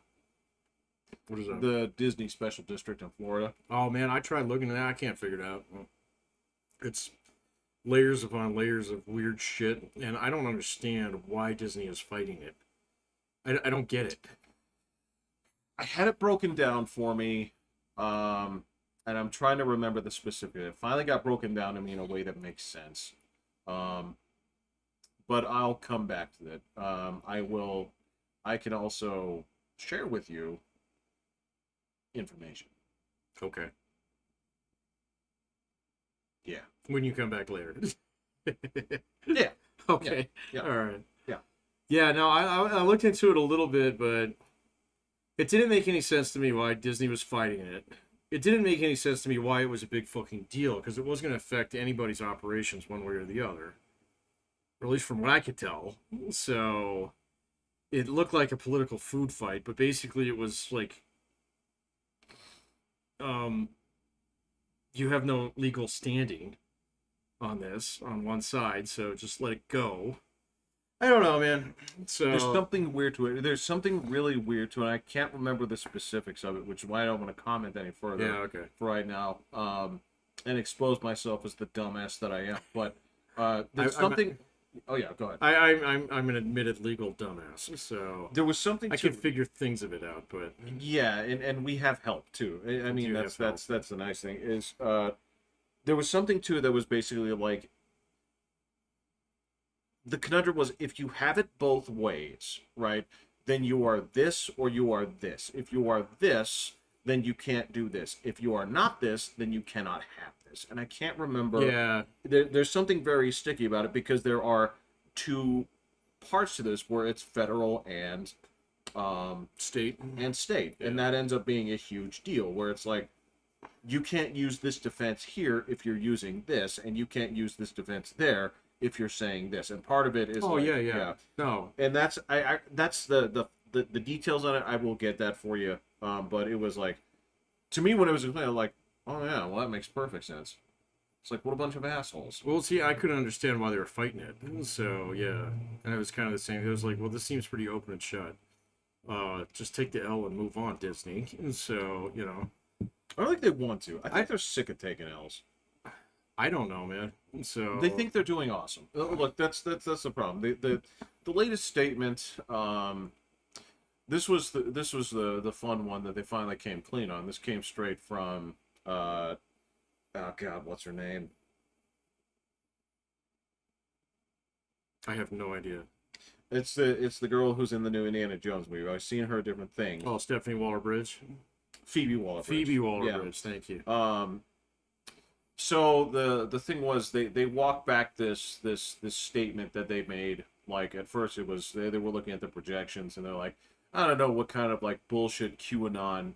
What is that? The Disney Special District in Florida. Oh man, I tried looking at that. I can't figure it out. It's layers upon layers of weird shit, and I don't understand why Disney is fighting it. I don't get it. I had it broken down for me, and I'm trying to remember the specific. It finally got broken down to me in a way that makes sense. But I'll come back to that. I can also share with you information. Okay. Yeah. When you come back later. Yeah. Okay. Yeah. All right. Yeah. Yeah, no, I looked into it a little bit, but it didn't make any sense to me why Disney was fighting it. It didn't make any sense to me why it was a big fucking deal, because it wasn't going to affect anybody's operations one way or the other. Or at least from what I could tell. So it looked like a political food fight, but basically it was like, you have no legal standing on this on one side, so just let it go. I don't know, man. So there's something weird to it. There's something really weird to it. I can't remember the specifics of it, which is why I don't want to comment any further. Yeah, okay. For right now, and expose myself as the dumbass that I am. But there's something. Oh yeah, go ahead. I'm an admitted legal dumbass, so there was something I can figure things of it out, but yeah, and we have help too. I mean, that's the nice thing is there was something too that was basically like the conundrum was, if you have it both ways, right, then you are this or you are this. If you are this, then you can't do this. If you are not this, then you cannot have this. And I can't remember. Yeah. There's something very sticky about it because there are two parts to this where it's federal and state. Yeah. And that ends up being a huge deal where it's like, you can't use this defense here if you're using this, and you can't use this defense there if you're saying this. And part of it is yeah. No. And that's that's the details on it. I will get that for you. But it was like, to me when it was explained, like, oh yeah, well that makes perfect sense. It's like, what a bunch of assholes. Well, see, I couldn't understand why they were fighting it. So yeah, and it was kind of the same. It was like, well, this seems pretty open and shut. Just take the L and move on, Disney. And so, you know, I don't think they want to. I think they're sick of taking L's. I don't know, man. So they think they're doing awesome. Look, that's the problem. the latest statement. This was the fun one that they finally came clean on. This came straight from oh God, what's her name? I have no idea. It's the girl who's in the new Indiana Jones movie. I've seen her different things. Oh, Stephanie Waller-Bridge. Phoebe Waller-Bridge. Phoebe Waller-Bridge. Yeah. Thank you. So the thing was they walked back this statement that they made. Like at first it was they were looking at the projections and they're like, I don't know what kind of like bullshit QAnon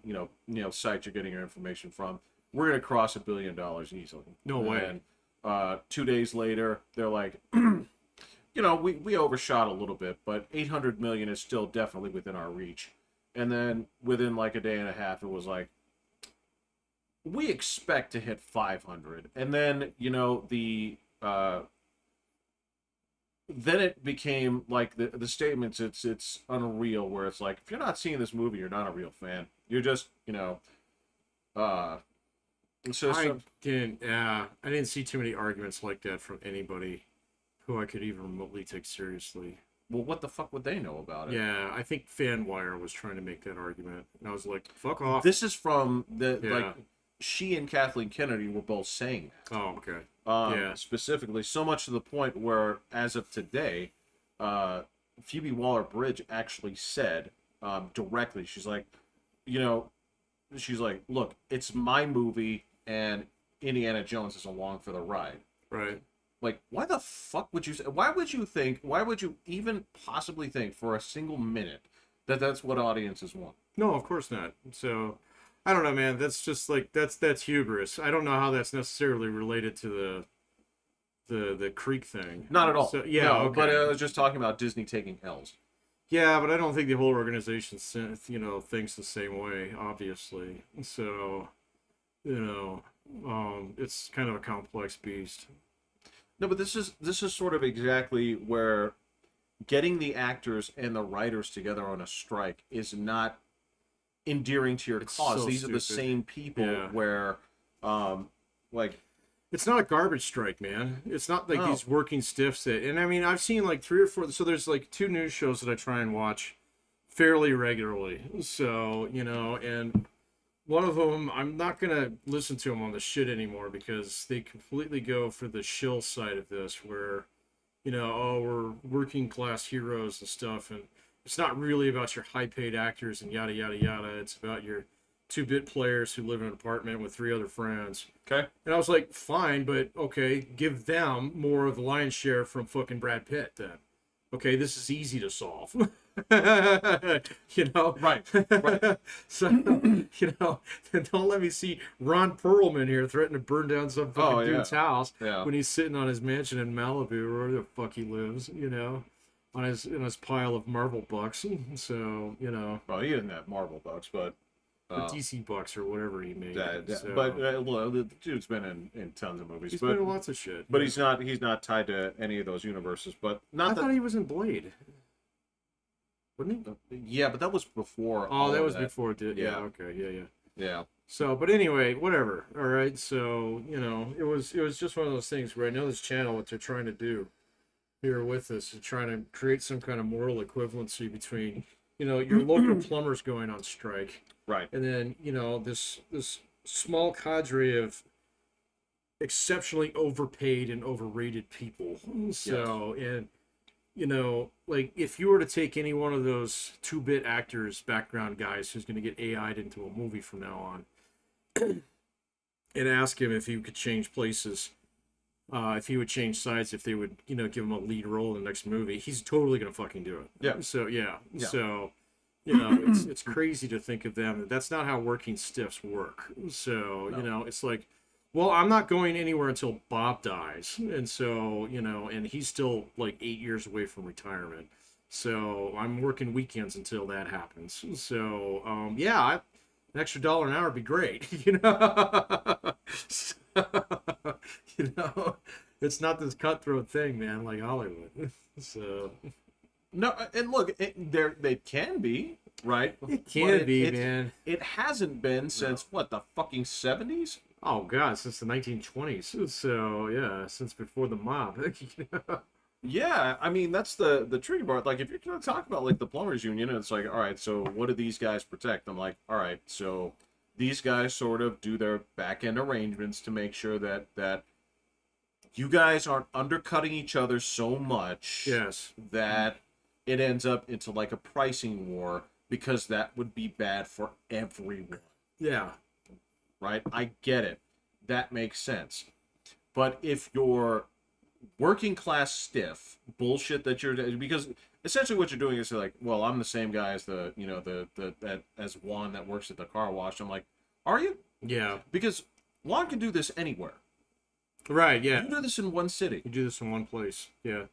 site you're getting your information from. We're gonna cross $1 billion easily. No way. And 2 days later they're like, we overshot a little bit, but 800 million is still definitely within our reach. And then within like a day and a half, it was like, we expect to hit 500. And then, then it became like the statements, it's unreal, where it's like, if you're not seeing this movie, you're not a real fan. You're just, I didn't see too many arguments like that from anybody who I could even remotely take seriously. Well, what the fuck would they know about it? Yeah, I think FanWire was trying to make that argument. And I was like, fuck off. This is from like, she and Kathleen Kennedy were both saying that. Oh, okay. Specifically, so much to the point where, as of today, Phoebe Waller-Bridge actually said directly, she's like, look, it's my movie, and Indiana Jones is along for the ride. Right. Like, why the fuck would you say? Why would you even possibly think for a single minute that that's what audiences want? No, of course not. So, I don't know, man. That's just like that's hubris. I don't know how that's necessarily related to the Creek thing. Not at all. So, yeah, no, okay. But I was just talking about Disney taking L's. Yeah, but I don't think the whole organization, thinks the same way. Obviously, so it's kind of a complex beast. No, but this is sort of exactly where getting the actors and the writers together on a strike is not endearing to your cause. So These stupid. are the same people where, it's not a garbage strike, man. It's not like these working stiffs and I mean, I've seen like 3 or 4. So there's like 2 news shows that I try and watch fairly regularly. So and one of them, I'm not going to listen to them on the shit anymore because they completely go for the shill side of this where, we're working class heroes and stuff. And it's not really about your high paid actors and yada, yada, yada. It's about your 2-bit players who live in an apartment with 3 other friends. Okay. And I was like, fine, but okay, give them more of the lion's share from fucking Brad Pitt then. Okay, this is easy to solve. Right. So, then don't let me see Ron Perlman here threatening to burn down some fucking dude's house when he's sitting on his mansion in Malibu or wherever the fuck he lives, on his pile of Marvel bucks. So, Well, he didn't have Marvel bucks, but or DC bucks or whatever he made. So. But the dude's been in tons of movies. He's been in lots of shit. But he's not tied to any of those universes. But I thought he was in Blade. Wasn't he? Yeah, but that was before. Oh, that was before it did. Yeah. Okay. Yeah. So, but anyway, whatever. All right. So, it was just one of those things where I know this channel, what they're trying to do here with us is trying to create some kind of moral equivalency between, your local plumbers going on strike. Right. And then, this small cadre of exceptionally overpaid and overrated people. So, and, like if you were to take any one of those 2-bit actors, background guys who's going to get AI'd into a movie from now on and ask him if he could change places, if he would change sides, if they would, give him a lead role in the next movie, he's totally going to fucking do it. Yeah. So, So, it's crazy to think of them. That's not how working stiffs work. So, it's like, well, I'm not going anywhere until Bob dies. And so, and he's still like 8 years away from retirement. So I'm working weekends until that happens. So, an extra $1 an hour would be great. So, it's not this cutthroat thing, man, like Hollywood. So. No, and look, they can be, right? It can be, man. It hasn't been since, what, the fucking 70s? Oh, God, since the 1920s. So, yeah, since before the mob. Yeah, I mean that's the tricky part. Like if you're gonna talk about like the plumbers union, it's like, all right, so what do these guys protect? I'm like, all right, so these guys sort of do their back end arrangements to make sure that you guys aren't undercutting each other so much Yes. that it ends up into like a pricing war, because that would be bad for everyone. Yeah. Right? I get it. That makes sense. But if you're working class stiff bullshit that you're, because essentially what you're doing is like, well, I'm the same guy as the that as Juan that works at the car wash. I'm like, are you? Yeah. Because Juan can do this anywhere. Right. Yeah. You do this in one city. You do this in one place. Yeah.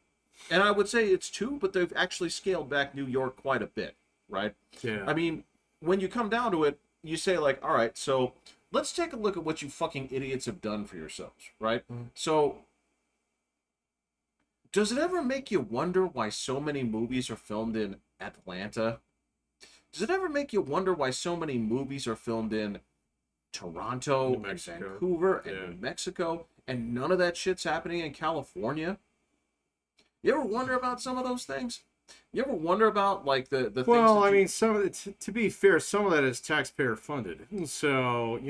And I would say it's two, but they've actually scaled back New York quite a bit, right? Yeah. I mean, when you come down to it, you say like, all right, so let's take a look at what you fucking idiots have done for yourselves, right? So does it ever make you wonder why so many movies are filmed in Atlanta? Does it ever make you wonder why so many movies are filmed in Toronto and Vancouver and New Mexico, and none of that shit's happening in California? You ever wonder about some of those things? You ever wonder about like the things? Well, I mean, some of it, to be fair, some of that is taxpayer funded. So,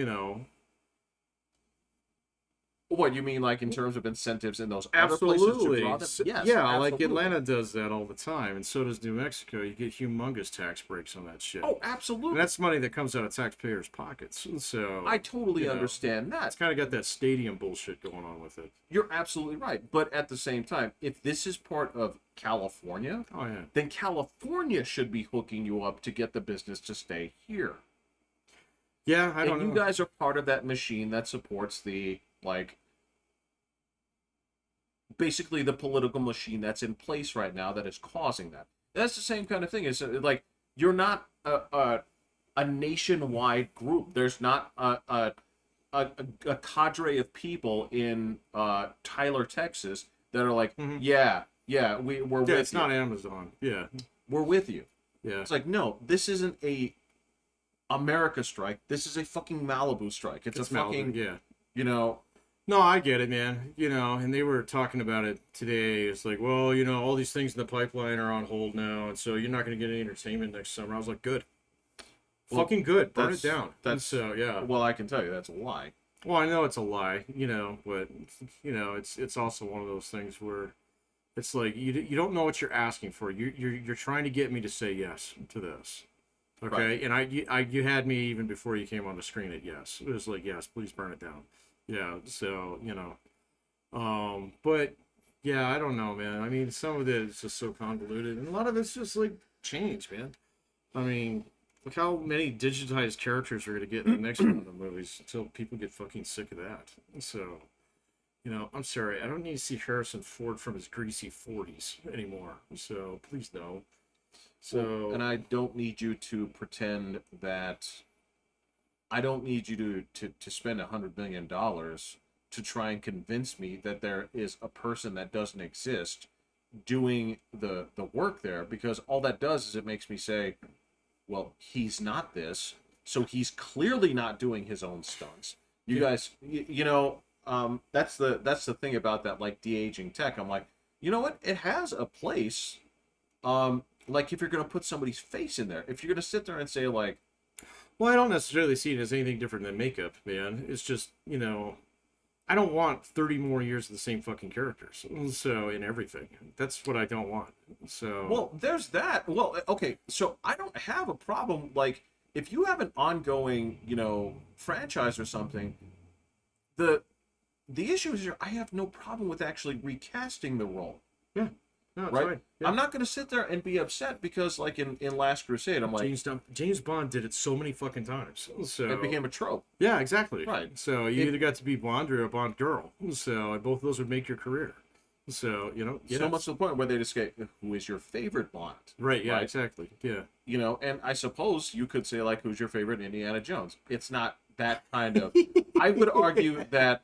What you mean, like in terms of incentives in those other places to draw them? Yes, yeah, absolutely. like Atlanta does that all the time, and so does New Mexico. You get humongous tax breaks on that shit. Oh, absolutely. And that's money that comes out of taxpayers' pockets. So I totally understand that. It's kind of got that stadium bullshit going on with it. You're absolutely right. But at the same time, if this is part of California, then California should be hooking you up to get the business to stay here. Yeah, I don't know. And you guys are part of that machine that supports the, like, basically the political machine that's in place right now that is causing that. That's the same kind of thing. It's like, you're not a nationwide group. There's not a cadre of people in Tyler, Texas that are like, we're with you. It's not Amazon. Yeah. We're with you. Yeah. It's like, no, this isn't a America strike. This is a fucking Malibu strike. It's a fucking, Malibu, No, I get it, man. And they were talking about it today. It's like, well, all these things in the pipeline are on hold now, and so you're not going to get any entertainment next summer. I was like, good. Well, fucking good. Burn it down. Yeah. Well, I can tell you that's a lie. Well, I know it's a lie, but it's also one of those things where it's like you don't know what you're asking for. You're trying to get me to say yes to this. Okay? Right. And you had me even before you came on the screen at yes. It was like, yes, please burn it down. Yeah, so, but yeah, I don't know, man. I mean, some of it is just so convoluted, and a lot of it's just like change, man. I mean, look how many digitized characters we're gonna get in the next one of the movies until people get fucking sick of that. So, I'm sorry, I don't need to see Harrison Ford from his greasy 40s anymore. So please no. So, and I don't need you to pretend that. I don't need you to spend $100 million to try and convince me that there is a person that doesn't exist doing the work there, because all that does is it makes me say, well, he's not this, so he's clearly not doing his own stunts. You guys, that's the thing about that, like, de-aging tech. I'm like, you know what? It has a place. Like, if you're going to put somebody's face in there, if you're going to sit there and say, like, well, I don't necessarily see it as anything different than makeup, man. It's just, I don't want 30 more years of the same fucking characters. So, in everything. That's what I don't want. So. Well, there's that. Well, okay, so I don't have a problem. Like, if you have an ongoing, franchise or something, the issue is I have no problem with actually recasting the role. Yeah. No, right? Yeah. I'm not going to sit there and be upset because, like, in Last Crusade, I'm like... James Bond did it so many fucking times. So it became a trope. Yeah, exactly. Right. So you either got to be Bond or a Bond girl. So both of those would make your career. So, So much to the point where they just say, who is your favorite Bond? Right, yeah, exactly. Yeah. And I suppose you could say, like, who's your favorite Indiana Jones? It's not that kind of... I would argue that...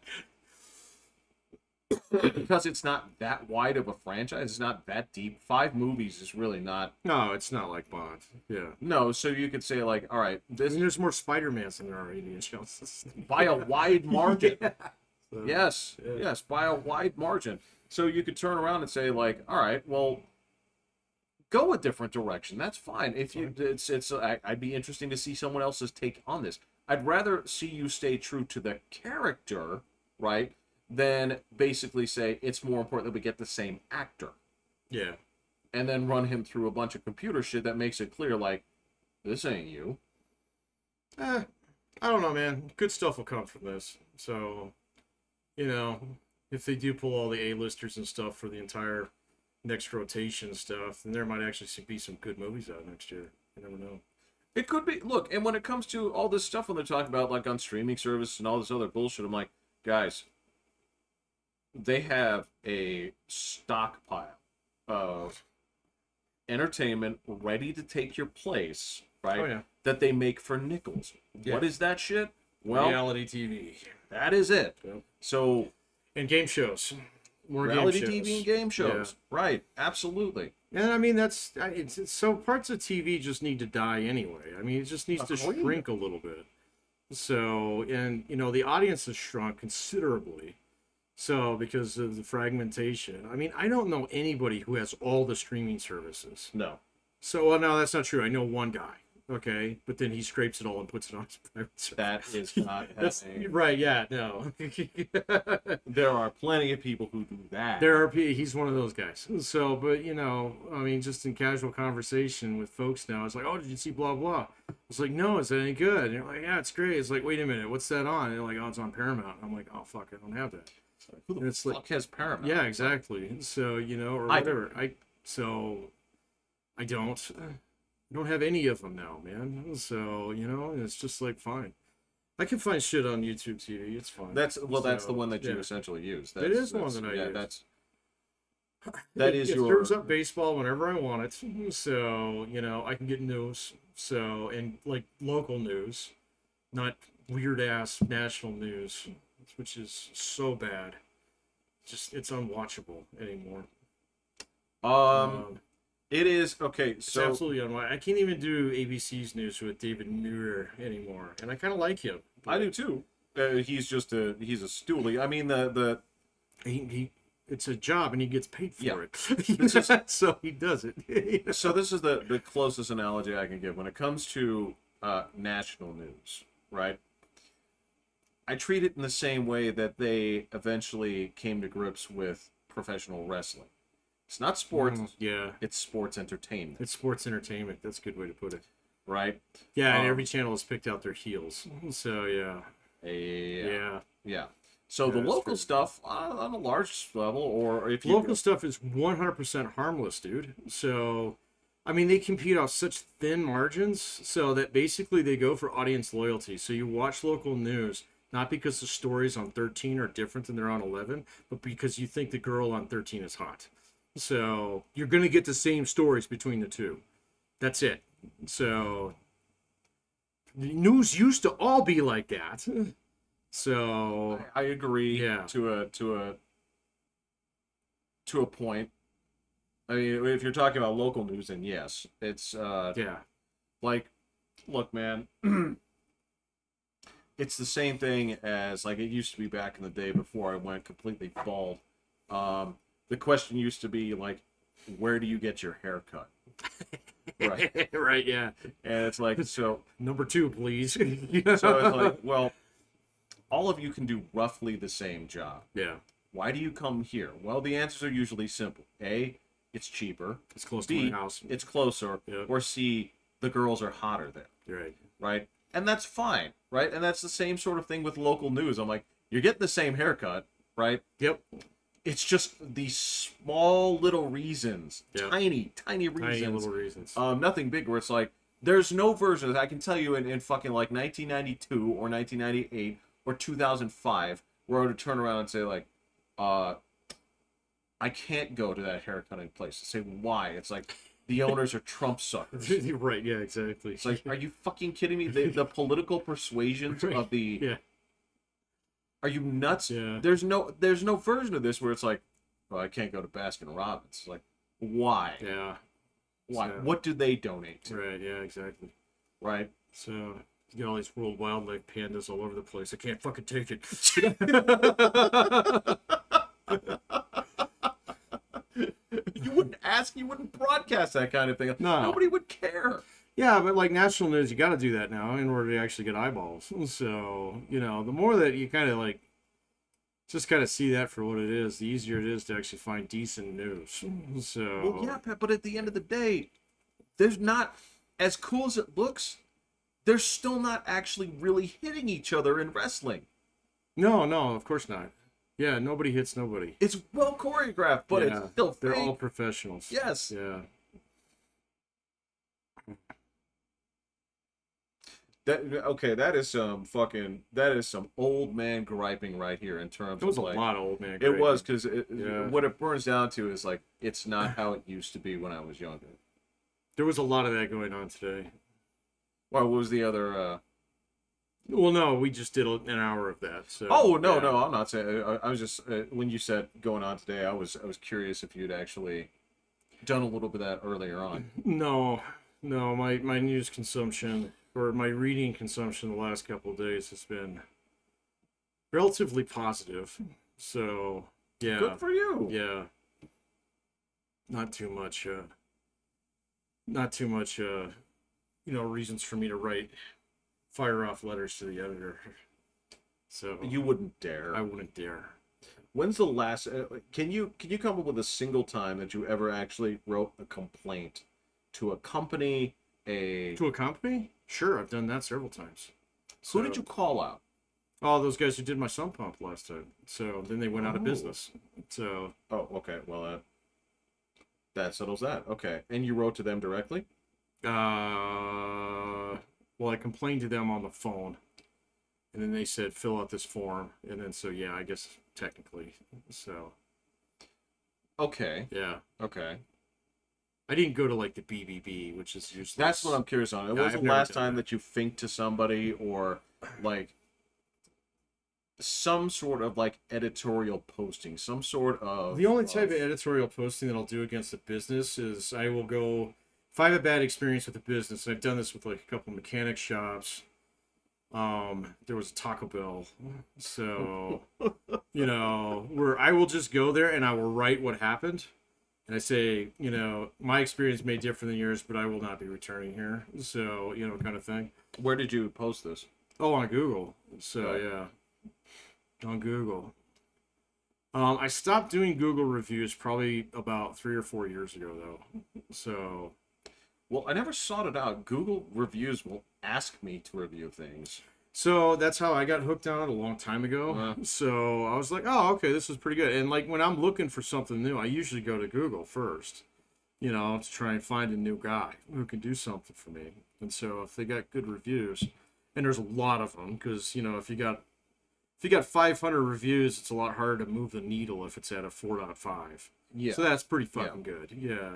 because it's not that wide of a franchise, it's not that deep. 5 movies is really not. No, it's not like Bond. Yeah. No, so you could say, like, all right, there's more Spider-Mans than there are Indiana Jones. By a wide margin. Yeah. So, yes, by a wide margin. So you could turn around and say like, all right, well, go a different direction. That's fine. If you, I'd be interesting to see someone else's take on this. I'd rather see you stay true to the character, right, than basically say it's more important that we get the same actor. Yeah. And then run him through a bunch of computer shit that makes it clear, like, this ain't you. I don't know, man. Good stuff will come from this. So, you know, if they do pull all the A-listers and stuff for the entire next rotation stuff, then there might actually be some good movies out next year. You never know. It could be. Look, and when it comes to all this stuff when they're talking about, like, on streaming service and all this other bullshit, I'm like, guys, they have a stockpile of entertainment ready to take your place, right? Oh, yeah. That they make for nickels. Yeah. What is that shit? Well, reality TV. that is it. Yep. So, And game shows. More reality game shows. TV and game shows. Yeah. Right. Absolutely. And I mean, it's so parts of TV just need to die anyway. I mean, it just needs to shrink a little bit. So, and you know, the audience has shrunk considerably. So, because of the fragmentation. I mean, I don't know anybody who has all the streaming services. No. So, well, no, that's not true. I know one guy. Okay, but then he scrapes it all and puts it on his private server. That is not happening. Right, yeah, no. There are plenty of people who do that. He's one of those guys. So, but, you know, I mean, just in casual conversation with folks now, it's like, oh, did you see blah, blah? It's like, no, is that any good? And you're like, yeah, it's great. It's like, wait a minute, what's that on? And they're like, oh, it's on Paramount. And I'm like, oh, fuck, I don't have that. Who the fuck has Paramount? Yeah, exactly. So, you know, or whatever. I don't have any of them now, man. So, you know, and it's just like, fine. I can find shit on YouTube TV. It's fine. That's the one that you essentially use. It is the one that I use. It stirs up baseball whenever I want it. So, you know, I can get news. So, and like local news, not weird ass national news, which is so bad. Just, it's unwatchable anymore. It is okay. So it's absolutely unwatchable. I can't even do ABC's news with David Muir anymore, and I kind of like him. I do too. He's a stoolie. I mean he it's a job and he gets paid for it. So he does it. You know? So this is the closest analogy I can give when it comes to national news, right? I treat it in the same way that they eventually came to grips with professional wrestling. It's not sports. Yeah. It's sports entertainment. It's sports entertainment. That's a good way to put it. Right? Yeah, and every channel has picked out their heels. So, yeah. Yeah. So the local stuff on a large level, or if you... Local stuff is 100% harmless, dude. So, I mean, they compete off such thin margins so that basically they go for audience loyalty. So you watch local news, not because the stories on 13 are different than they're on 11, but because you think the girl on 13 is hot. So you're going to get the same stories between the two. That's it. So news used to all be like that. So I agree. Yeah. To a point. I mean, if you're talking about local news, then yes, it's like, look, man, it's the same thing as like it used to be back in the day before I went completely bald. The question used to be like, where do you get your hair cut? Right. Right, yeah. And it's like, so number 2, please. So it's like, well, all of you can do roughly the same job. Yeah. Why do you come here? Well, the answers are usually simple. A, it's cheaper. It's close B, to my house. It's closer. Yep. Or C, the girls are hotter there. Right. Right? And that's fine, right? And that's the same sort of thing with local news. I'm like, you're getting the same haircut, right? Yep. It's just these small little reasons, tiny reasons, tiny little reasons. Nothing big. Where it's like there's no version. I can tell you in fucking like 1992 or 1998 or 2005, where I would turn around and say like, I can't go to that haircutting place. To say why? It's like the owners are Trump suckers. Right? Yeah, exactly. It's like, are you fucking kidding me? The political persuasions of the Are you nuts? Yeah. There's no version of this where it's like, oh, I can't go to Baskin Robbins. It's like, why? Yeah. Why? So, what do they donate to? Right. Yeah. Exactly. Right. So you get all these world wildlife pandas all over the place. I can't fucking take it. You wouldn't broadcast that kind of thing. No. Nobody would care. Yeah, but like national news, you got to do that now in order to actually get eyeballs. So, you know, the more that you kind of like just kind of see that for what it is, the easier it is to actually find decent news. So, Well, yeah, Pat, but at the end of the day, there's not, as cool as it looks, they're still not actually really hitting each other in wrestling. no, of course not. Yeah, nobody hits nobody. It's well choreographed, but Yeah, it's still they're fake. all professionals. Yes. Yeah. That is some old man griping right here in terms It was of a like, lot of old man. it was graping. because Yeah. what it burns down to is like it's not how it used to be when I was younger. There was a lot of that going on today. Well, what was the other? Well, no, we just did an hour of that. So. Oh no, yeah. no, I'm not saying. I was just when you said going on today, I was curious if you'd actually done a little bit of that earlier on. No, my news consumption or my reading consumption the last couple of days has been relatively positive. So, yeah. Good for you. Yeah. Not too much, reasons for me to fire off letters to the editor. So, You wouldn't dare. I wouldn't dare. When's the last? Can you come up with a single time that you ever actually wrote a complaint to a company? To a company? Sure, I've done that several times. Who did you call out? Oh, those guys who did my sump pump last time. So then they went out of Oh. business. So. Oh, okay. Well, that settles that. Okay, and you wrote to them directly? Well, I complained to them on the phone, and then they said fill out this form, and then so yeah, I guess technically, so Okay. yeah, Okay. I didn't go to like the BBB, which is useless. That's what I'm curious on. When Yeah, was I've the never last done time that. that you think to somebody or like some sort of like editorial posting, some sort of The only type of editorial posting that I'll do against a business is I will go if I have a bad experience with a business, and I've done this with like a couple mechanic shops. There was a Taco Bell, so where I will just go there and I will write what happened, and I say, my experience may differ than yours, but I will not be returning here. So, kind of thing. Where did you post this? Oh, on Google. So Oh. yeah, on Google. I stopped doing Google reviews probably about 3 or 4 years ago, though. So. Well, I never sought it out. Google reviews will ask me to review things. So that's how I got hooked on it a long time ago. So I was like, oh, okay, this is pretty good. And like when I'm looking for something new, I usually go to Google first, to try and find a new guy who can do something for me. And so if they got good reviews, and there's a lot of them, because if you got 500 reviews, it's a lot harder to move the needle if it's at a 4.5. Yeah. So that's pretty fucking good. Yeah,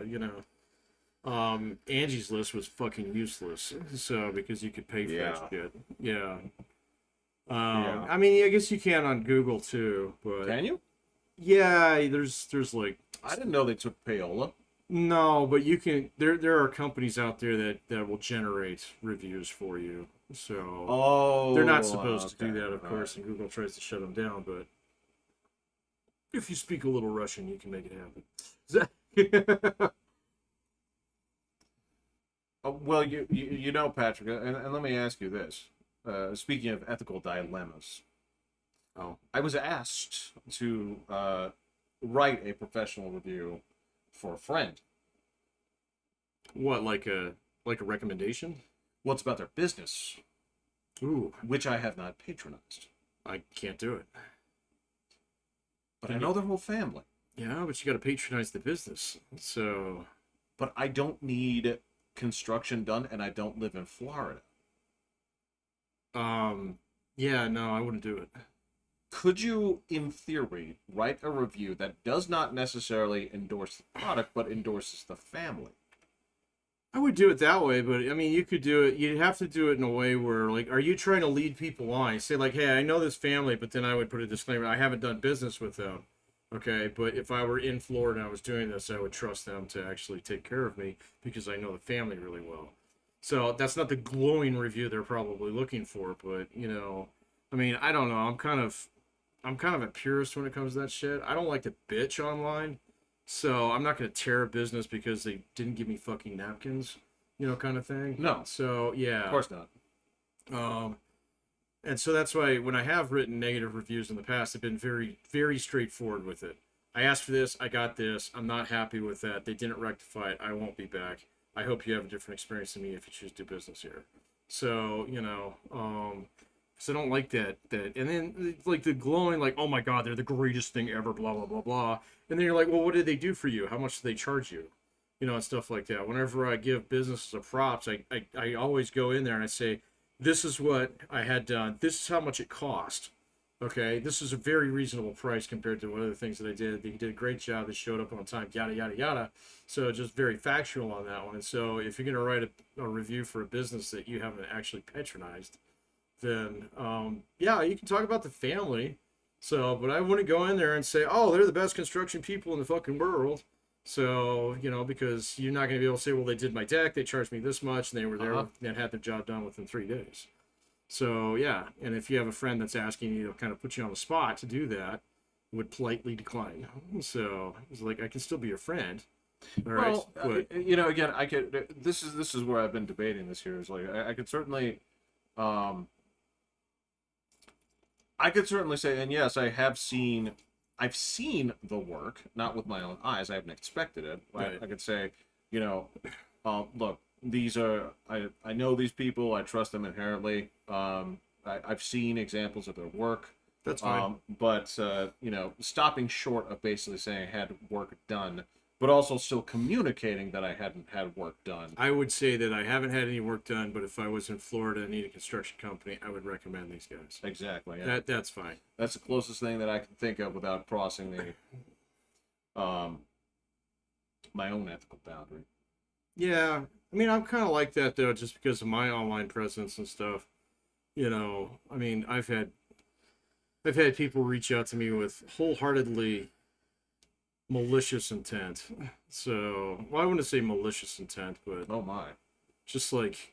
Angie's List was fucking useless. So because you could pay for that shit. Yeah. I mean, I guess you can on Google too, but Can you? yeah, there's like I didn't know they took payola. no, but you can. There are companies out there that will generate reviews for you. So Oh, they're not supposed to do okay. that, of course, and Google tries to shut them down. But if you speak a little Russian, you can make it happen. Well, you know, Patrick, and let me ask you this. Speaking of ethical dilemmas, I was asked to write a professional review for a friend. What, like a recommendation? Well, it's about their business, Ooh, which I have not patronized. I can't do it. But I know their whole family. Yeah, but you got to patronize the business. So, But I don't need construction done, and I don't live in Florida. yeah, no, I wouldn't do it. Could you, in theory, write a review that does not necessarily endorse the product, but endorses the family? I would do it that way, but I mean, you could do it. You'd have to do it in a way where, like, are you trying to lead people on? You say, like, hey, I know this family, but then I would put a disclaimer: I haven't done business with them. Okay, but if I were in Florida and I was doing this, I would trust them to actually take care of me because I know the family really well. So that's not the glowing review they're probably looking for, but I mean, I don't know. I'm kind of a purist when it comes to that shit. I don't like to bitch online, So I'm not going to tear a business because they didn't give me fucking napkins, kind of thing. No, So yeah, of course not. And so that's why when I have written negative reviews in the past, I've been very, very straightforward with it. I asked for this, I got this, I'm not happy with that. They didn't rectify it, I won't be back. I hope you have a different experience than me if you choose to do business here. So, because I don't like that. And then, like, the glowing, like, oh my God, they're the greatest thing ever, blah, blah, blah, blah. And then you're like, well, what did they do for you? How much do they charge you? And stuff like that. Whenever I give businesses a props, I always go in there and I say, this is what I had done. This is how much it cost. Okay, this is a very reasonable price compared to what other things that I did. They did a great job. They showed up on time, yada, yada, yada. So just very factual on that one. And so if you're going to write a review for a business that you haven't actually patronized, then, yeah, you can talk about the family. So, but I wouldn't go in there and say, oh, they're the best construction people in the fucking world. So, because you're not going to be able to say, well, they did my deck, they charged me this much, and they were there and had their job done within 3 days. So, yeah. And if you have a friend that's asking you to kind of put you on the spot to do that, would politely decline. So, it's like, I can still be your friend. All right. Well, but, again, I could. This is where I've been debating this here. Is like I could certainly, I could certainly say, and yes, I've seen the work, not with my own eyes. I haven't inspected it. Right. I could say, look, these are I know these people. I trust them inherently. I've seen examples of their work. that's fine. But stopping short of basically saying I had work done, but also still communicating that I hadn't had work done. I would say that I haven't had any work done, but if I was in Florida and need a construction company, I would recommend these guys. Exactly. Yeah. That's fine. That's the closest thing that I can think of without crossing the my own ethical boundary. Yeah, I mean, I'm kind of like that though, just because of my online presence and stuff. I mean, I've had people reach out to me with wholeheartedly malicious intent. So, well, I wouldn't say malicious intent, but Oh my. just like,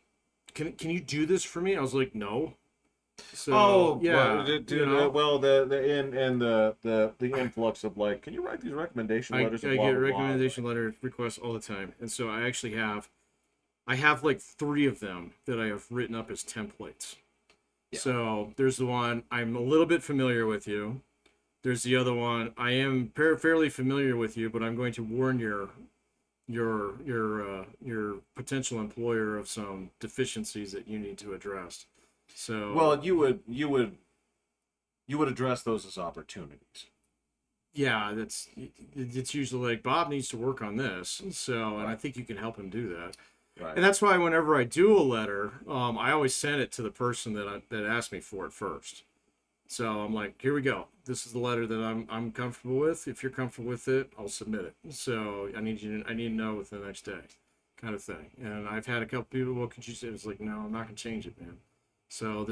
can you do this for me? I was like, no. So, yeah, well, the influx of like, can you write these recommendation I letters? get and blah, blah, blah. recommendation letter requests all the time, and so I have like 3 of them that I have written up as templates. Yeah. So there's the one I'm a little bit familiar with you. There's the other one I am fairly familiar with you, but I'm going to warn your potential employer of some deficiencies that you need to address. So Well, you would address those as opportunities. yeah, it's usually like Bob needs to work on this. So and I think you can help him do that. Right. And that's why whenever I do a letter, I always send it to the person that asked me for it first. So I'm like, here we go. This is the letter that I'm comfortable with. If you're comfortable with it, I'll submit it. So I need to know within the next day, kind of thing. And I've had a couple people, well, could you say? It's like, no, I'm not gonna change it, man. So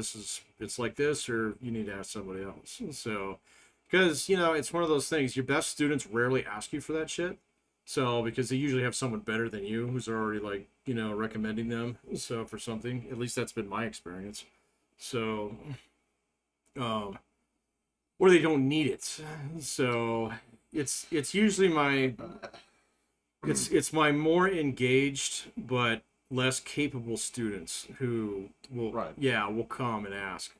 it's like this, or you need to ask somebody else. So, because it's one of those things. Your best students rarely ask you for that shit. So because they usually have someone better than you who's already like recommending them. So for something, at least that's been my experience. So, or they don't need it. So it's usually it's my more engaged but less capable students who will come and ask.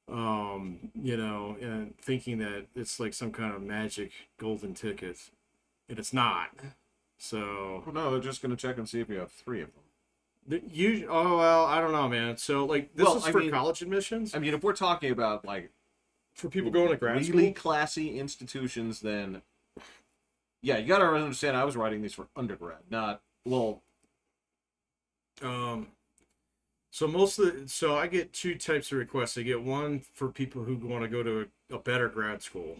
And thinking that it's like some kind of magic golden ticket, and it's not. So no, they're just gonna check and see if you have 3 of them. I don't know, man. So like this is for college admissions. I mean, if we're talking about like for people going to grad really school, classy institutions, then yeah, you gotta understand. I was writing these for undergrad, not So I get 2 types of requests. I get one for people who want to go to a better grad school.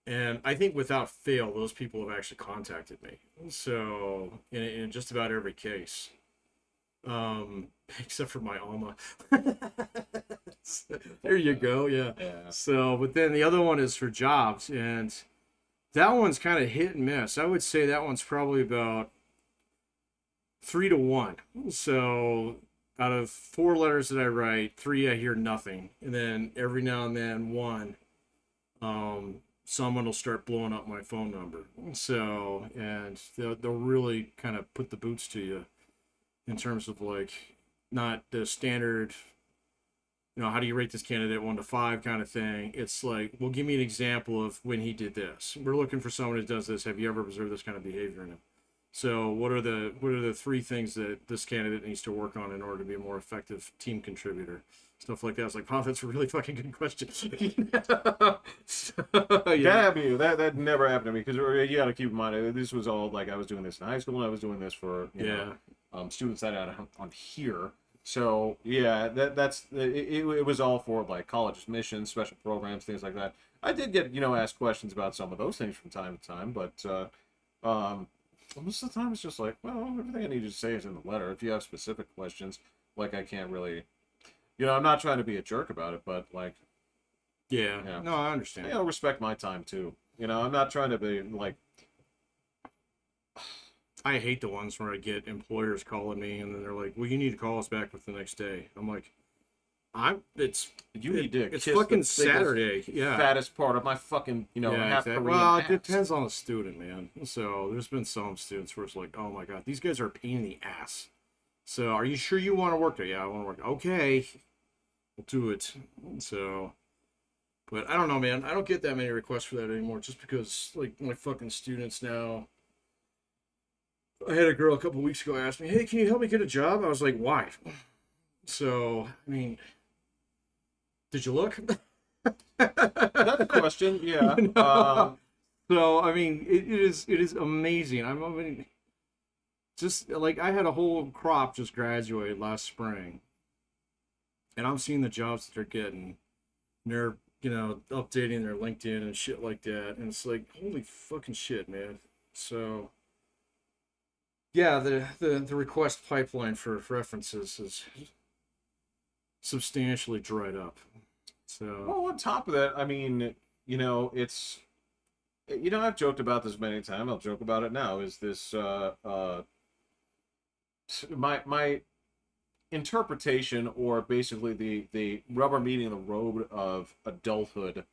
And I think without fail, those people have actually contacted me. So in just about every case, except for my alma. There you go. Yeah. So, but then the other one is for jobs, and that one's kind of hit and miss. I would say that one's probably about 3 to 1. So out of 4 letters that I write, 3 I hear nothing, and then every now and then one someone will start blowing up my phone number. So, and they'll really kind of put the boots to you in terms of like not the standard, how do you rate this candidate 1 to 5 kind of thing. It's like, well, give me an example of when he did this. We're looking for someone who does this. Have you ever observed this kind of behavior in him? So what are the 3 things that this candidate needs to work on in order to be a more effective team contributor? Stuff like that. It's like, wow, that's a really fucking good question. So, yeah. That never happened to me, because you got to keep in mind, this was all like I was doing this in high school, and I was doing this for students that I had on here. So yeah, it was all for like college admissions, special programs, things like that. I did get asked questions about some of those things from time to time, but most of the time it's just like, well, everything I need you to say is in the letter. If you have specific questions, like I can't really, I'm not trying to be a jerk about it, but like, yeah. No, I understand. Respect my time too. I'm not trying to be like. I hate the ones where I get employers calling me and then they're like, well, you need to call us back within the next day. I'm like, it's fucking Saturday. Yeah. Fattest part of my fucking, exactly. Well, it depends on the student, man. So there's been some students where it's like, oh my God, these guys are a pain in the ass. So are you sure you want to work there? Yeah, I want to work. Okay, we'll do it. So, but I don't know, man. I don't get that many requests for that anymore, just because like my fucking students now. I had a girl a couple weeks ago ask me, hey, can you help me get a job? I was like, why? So, I mean, did you look? That's a question, yeah. So, I mean, it is amazing. I mean, just like I had a whole crop just graduate last spring, and I'm seeing the jobs that they're getting. They're, updating their LinkedIn and shit like that, and it's like, holy fucking shit, man. So. Yeah, the request pipeline for references is substantially dried up. So, well, on top of that, I mean, it's, I've joked about this many times. I'll joke about it now. Is this my interpretation, or basically the rubber meeting the road of adulthood,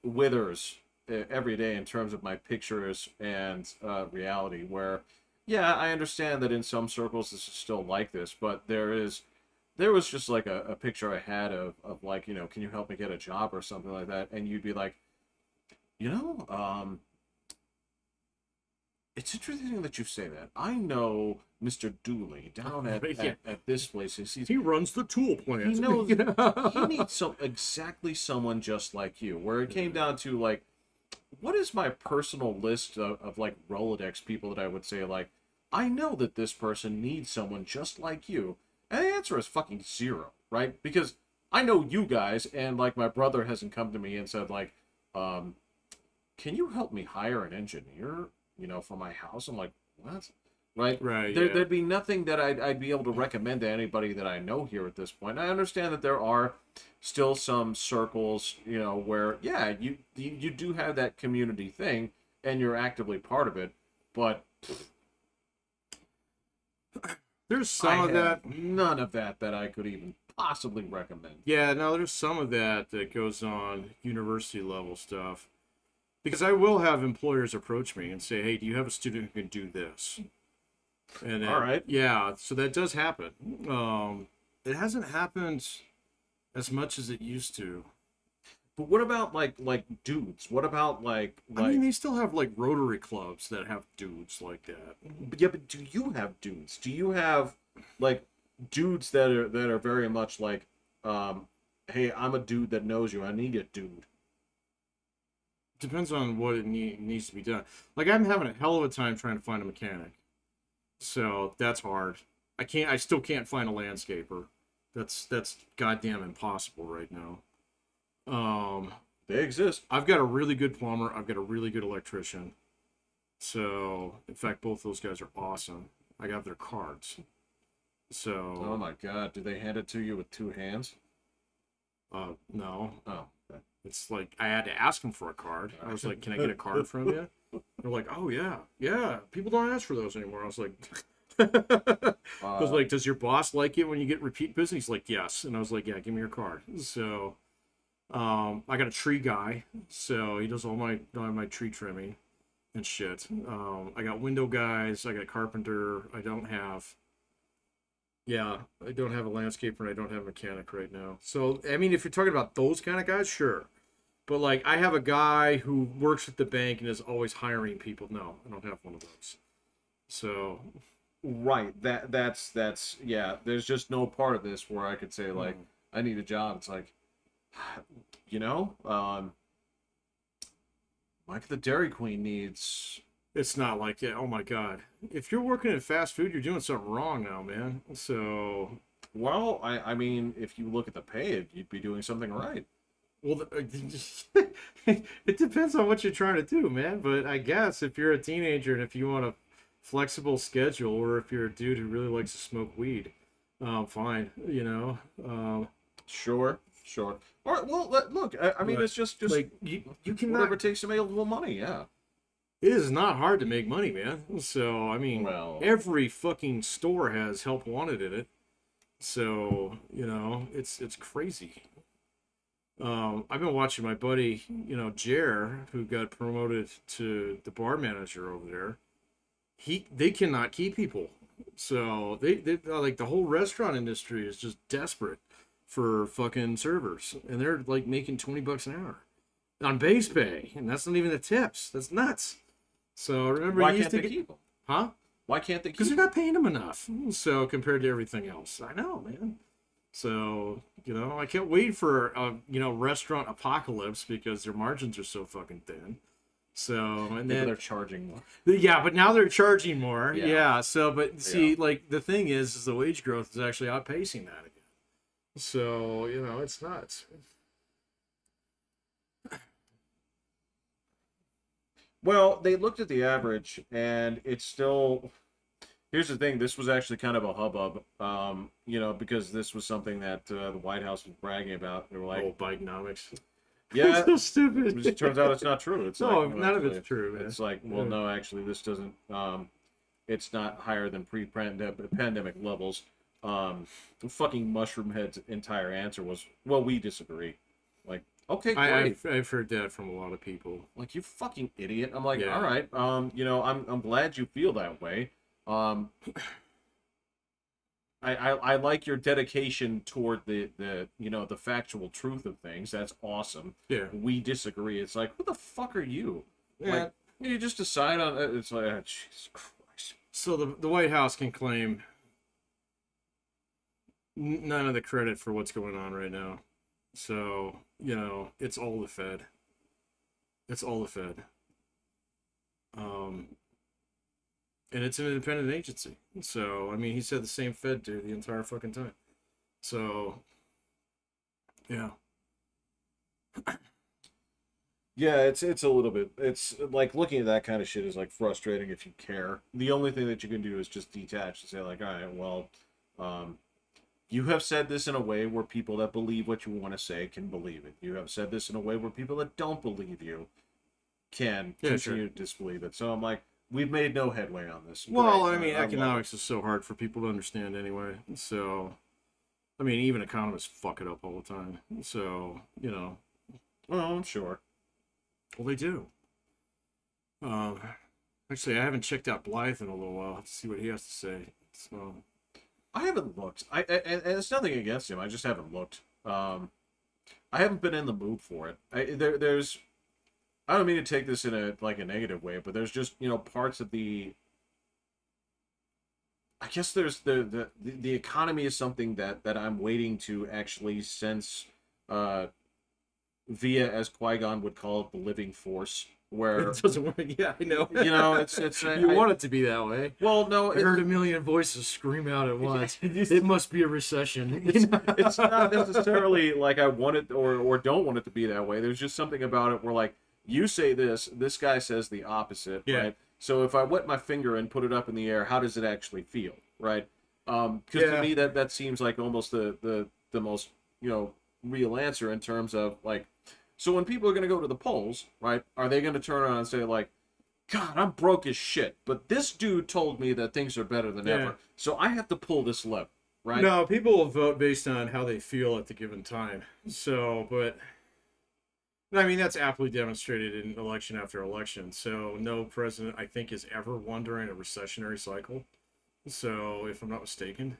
withers every day in terms of my pictures and reality, where. Yeah, I understand that in some circles this is still like this, but there was just like a picture I had of like, can you help me get a job or something like that? And you'd be like, it's interesting that you say that. I know Mr. Dooley down at this place. He runs the tool plant. He knows he needs exactly someone just like you, where it came down to like, what is my personal list of like Rolodex people that I would say like, I know that this person needs someone just like you. And the answer is fucking 0, right? Because I know you guys, and like my brother hasn't come to me and said like, can you help me hire an engineer, for my house? I'm like, what? Right? Right. There'd be nothing that I'd be able to recommend to anybody that I know here at this point. I understand that there are still some circles, where, yeah, you do have that community thing, and you're actively part of it, but there's some of that. None of that I could even possibly recommend. Yeah, no, there's some of that goes on university level stuff. Because I will have employers approach me and say, hey, do you have a student who can do this? And all right. Yeah, so that does happen. It hasn't happened as much as it used to. But what about like dudes? What about like I mean, they still have like Rotary clubs that have dudes like that. But yeah, but do you have dudes? Do you have like dudes that are very much like, hey, I'm a dude that knows you. I need a dude. Depends on what it needs to be done. Like, I'm having a hell of a time trying to find a mechanic. So that's hard. I still can't find a landscaper. That's goddamn impossible right now. They exist. I've got a really good plumber. I've got a really good electrician. So, in fact, both those guys are awesome. I got their cards. So. Oh my God! Did they hand it to you with 2 hands? No. Oh. Okay. It's like I had to ask them for a card. I was like, "Can I get a card from you?" They're like, "Oh yeah. People don't ask for those anymore." I was like, I was like, "Does your boss like it when you get repeat business?" He's like, "Yes," and I was like, "Yeah, give me your card." So, I got a tree guy, so he does all my tree trimming and shit. I got window guys. I got a carpenter. I don't have a landscaper, and I don't have a mechanic right now. So, I mean, if you're talking about those kind of guys, sure. But, like, I have a guy who works at the bank and is always hiring people. No, I don't have one of those. So, Right. That's yeah. There's just no part of this where I could say like I need a job. It's like, you know, like the Dairy Queen needs. it's not like, yeah, oh my God. If you're working in fast food, you're doing something wrong now, man. So, Well, I mean, if you look at the pay, you'd be doing something right. well, it depends on what you're trying to do, man. But I guess if you're a teenager and if you want a flexible schedule, or if you're a dude who really likes to smoke weed, fine, you know. Sure, sure. All right. Well, look. I mean, But, it's just like you cannot. whatever takes available money. Yeah. It is not hard to make money, man. So I mean, Well, every fucking store has help wanted in it. So you know, it's crazy. I've been watching my buddy, you know, Jer, who got promoted to the bar manager over there. They cannot keep people, so they like the whole restaurant industry is just desperate for fucking servers, and they're like making $20 an hour on base pay, and that's not even the tips. That's nuts. So remember, why you used can't to they get, keep them? huh? Why can't they Because keep they're them? not paying them enough. So compared to everything else, I know, man. So you know, I can't wait for a restaurant apocalypse because their margins are so fucking thin. So and Maybe then they're charging more. yeah, but now they're charging more. Yeah. Yeah. So but see, Yeah. like the thing is the wage growth is actually outpacing that again. So you know, it's nuts. Well, they looked at the average, and it's still. Here's the thing. This was actually kind of a hubbub, because this was something that the White House was bragging about. They were like, Oh, Bidenomics. "Yeah." so stupid. It turns out it's not true. It's No, like, none of actually, it's true, man. It's like, well, Yeah. no, actually, this doesn't. It's not higher than pre-pandemic levels. Fucking Mushroomhead's entire answer was, "Well, we disagree." Like, okay, great. I've heard that from a lot of people. Like, you fucking idiot. I'm like, Yeah. all right. I'm glad you feel that way. I like your dedication toward the factual truth of things. That's awesome. Yeah. We disagree. It's like, who the fuck are you? Yeah. Like, you just decide on it. It's like, oh, Jesus Christ. So the White House can claim none of the credit for what's going on right now. So, you know, it's all the Fed. It's all the Fed. And it's an independent agency. So, I mean, he said the same Fed do the entire fucking time. So, yeah. Yeah, it's a little bit. It's like looking at that kind of shit is like frustrating if you care. The only thing that you can do is just detach and say like, all right, well, you have said this in a way where people that believe what you want to say can believe it. You have said this in a way where people that don't believe you can continue to disbelieve it. So I'm like, we've made no headway on this. Well, Great. I mean, love economics is so hard for people to understand anyway. So, I mean, even economists fuck it up all the time. So, you know. Well, I'm sure. Well, they do. Actually, I haven't checked out Blythe in a little while to see what he has to say. So, I haven't looked. And it's nothing against him. I just haven't looked. I haven't been in the mood for it. There's. I don't mean to take this in a negative way, but there's just parts of the. I guess there's the economy is something that I'm waiting to actually sense. Via, as Qui-Gon would call it, the living force, where it doesn't work. Yeah, I know. It's you want it to be that way. Well, no, I heard a million voices scream out at once. It must be a recession. It's not necessarily like I want it or don't want it to be that way. There's just something about it where like you say this guy says the opposite, right? So if I wet my finger and put it up in the air, how does it actually feel, right? Because to me that seems like almost the most real answer in terms of like. So when people are going to go to the polls, right, are they going to turn around and say, like, God, I'm broke as shit, but this dude told me that things are better than ever, so I have to pull this lever, right? No, people will vote based on how they feel at the given time. So, but I mean, that's aptly demonstrated in election after election. So no president, I think, has ever won during a recessionary cycle. So if I'm not mistaken,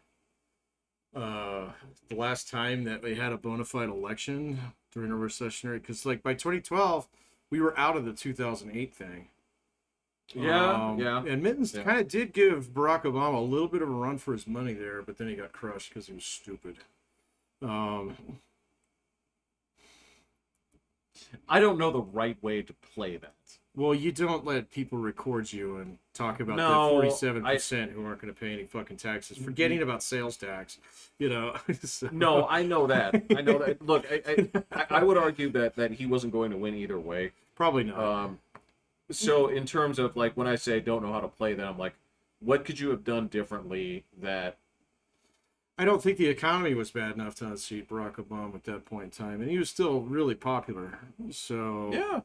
uh, the last time that they had a bona fide election during a recessionary, because like by 2012, we were out of the 2008 thing. Yeah. And Mittens Yeah. kind of did give Barack Obama a little bit of a run for his money there, but then he got crushed because he was stupid. Um, I don't know the right way to play that. well, you don't let people record you and talk about No, the 47% who aren't going to pay any fucking taxes, forgetting about sales tax, you know. So- No, I know that. I know that. Look, I would argue that he wasn't going to win either way. Probably not. So in terms of like when I say don't know how to play that, I'm like, what could you have done differently that? I don't think the economy was bad enough to unseat Barack Obama at that point in time, and he was still really popular. So Yeah,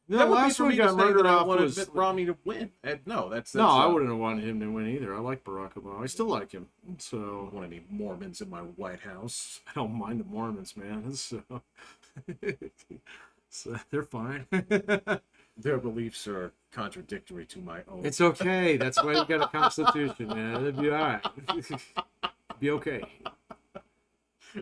the that would be last for one me to got say murdered that I off wanted was Mitt Romney to win. No, that's no, I wouldn't have wanted him to win either. I like Barack Obama. I still like him. I So don't want any Mormons in my White House. I don't mind the Mormons, man. So, so they're fine. Their beliefs are contradictory to my own. It's okay. That's why you got a constitution, man. It'll be all right. Be okay.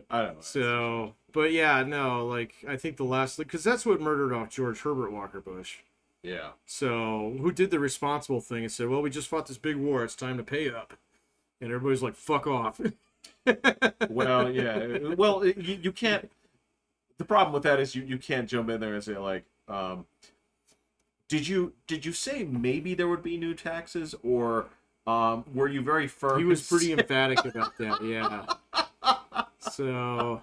I don't know. So, but yeah, no, like I think the last, because that's what murdered off George Herbert Walker Bush. Yeah. So, who did the responsible thing and said, "Well, we just fought this big war. It's time to pay up," and everybody's like, "Fuck off." Well, yeah. Well, you can't. The problem with that is you can't jump in there and say like, did you say maybe there would be new taxes, or were you very firm? He was pretty emphatic about that. Yeah. So,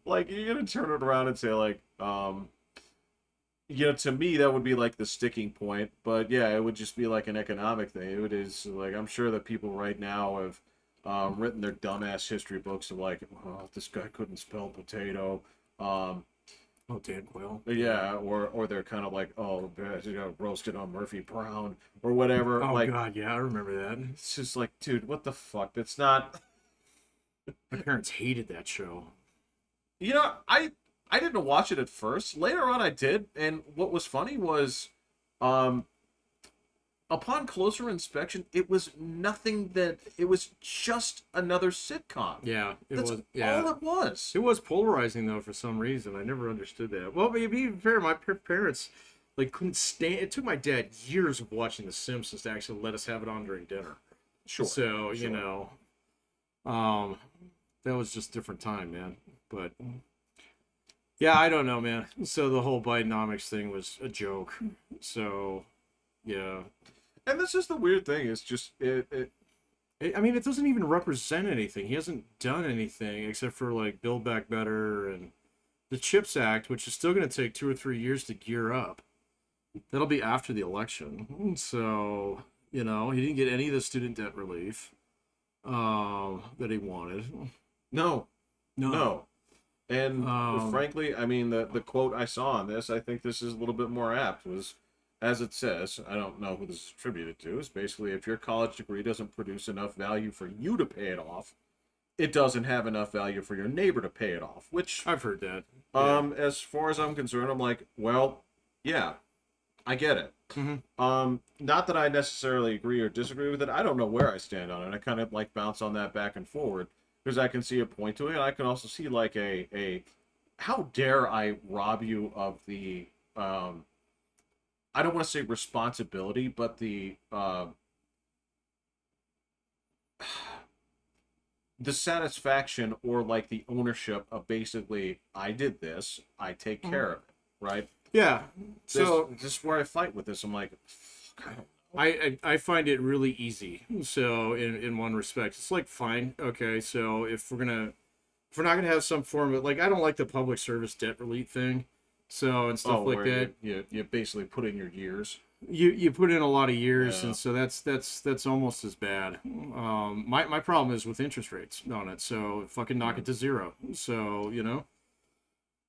like, you're gonna turn it around and say like, to me that would be like the sticking point. But yeah, it would just be like an economic thing. It is like I'm sure that people right now have written their dumbass history books of like, oh, this guy couldn't spell potato. oh, Dan Quayle. Yeah, or they're kind of like, oh, you got roasted on Murphy Brown or whatever. Oh like, God, yeah, I remember that. it's just like, dude, what the fuck? That's not. My parents hated that show. I didn't watch it at first. Later on, I did, and what was funny was, upon closer inspection, it was nothing that. It was just another sitcom. Yeah, That's was. Yeah, all it was. it was polarizing though for some reason. I never understood that. Well, but to be fair, my parents like couldn't stand. It took my dad years of watching The Simpsons to actually let us have it on during dinner. Sure. So you sure. know, that was just a different time, man. But yeah, I don't know, man. So the whole Bidenomics thing was a joke. So yeah, And this is the weird thing. It's just I mean, it doesn't even represent anything. He hasn't done anything except for like Build Back Better and the CHIPS Act, which is still going to take 2 or 3 years to gear up. That'll be after the election. So, you know, he didn't get any of the student debt relief that he wanted. no. And Um, frankly, I mean, the quote I saw on this, I think this is a little bit more apt, was, as it says, I don't know who this is attributed to, is basically if your college degree doesn't produce enough value for you to pay it off, it doesn't have enough value for your neighbor to pay it off. Which, I've heard that. as far as I'm concerned, I'm like, well, yeah, I get it. Mm-hmm. Not that I necessarily agree or disagree with it. I don't know where I stand on it. I kind of like bounce on that back and forward, because I can see a point to it, and I can also see like a how dare I rob you of the I don't want to say responsibility, but the satisfaction or like the ownership of basically, I did this, I take care of it, right? Yeah. So this is where I fight with this. I'm like, fuck, I find it really easy. So in one respect, it's like fine, okay. So if we're not gonna have some form of like, I don't like the public service debt relief thing. So and stuff like where that. you basically put in your years. You put in a lot of years, Yeah. and so that's almost as bad. My problem is with interest rates on it. So fucking knock it to zero. So you know,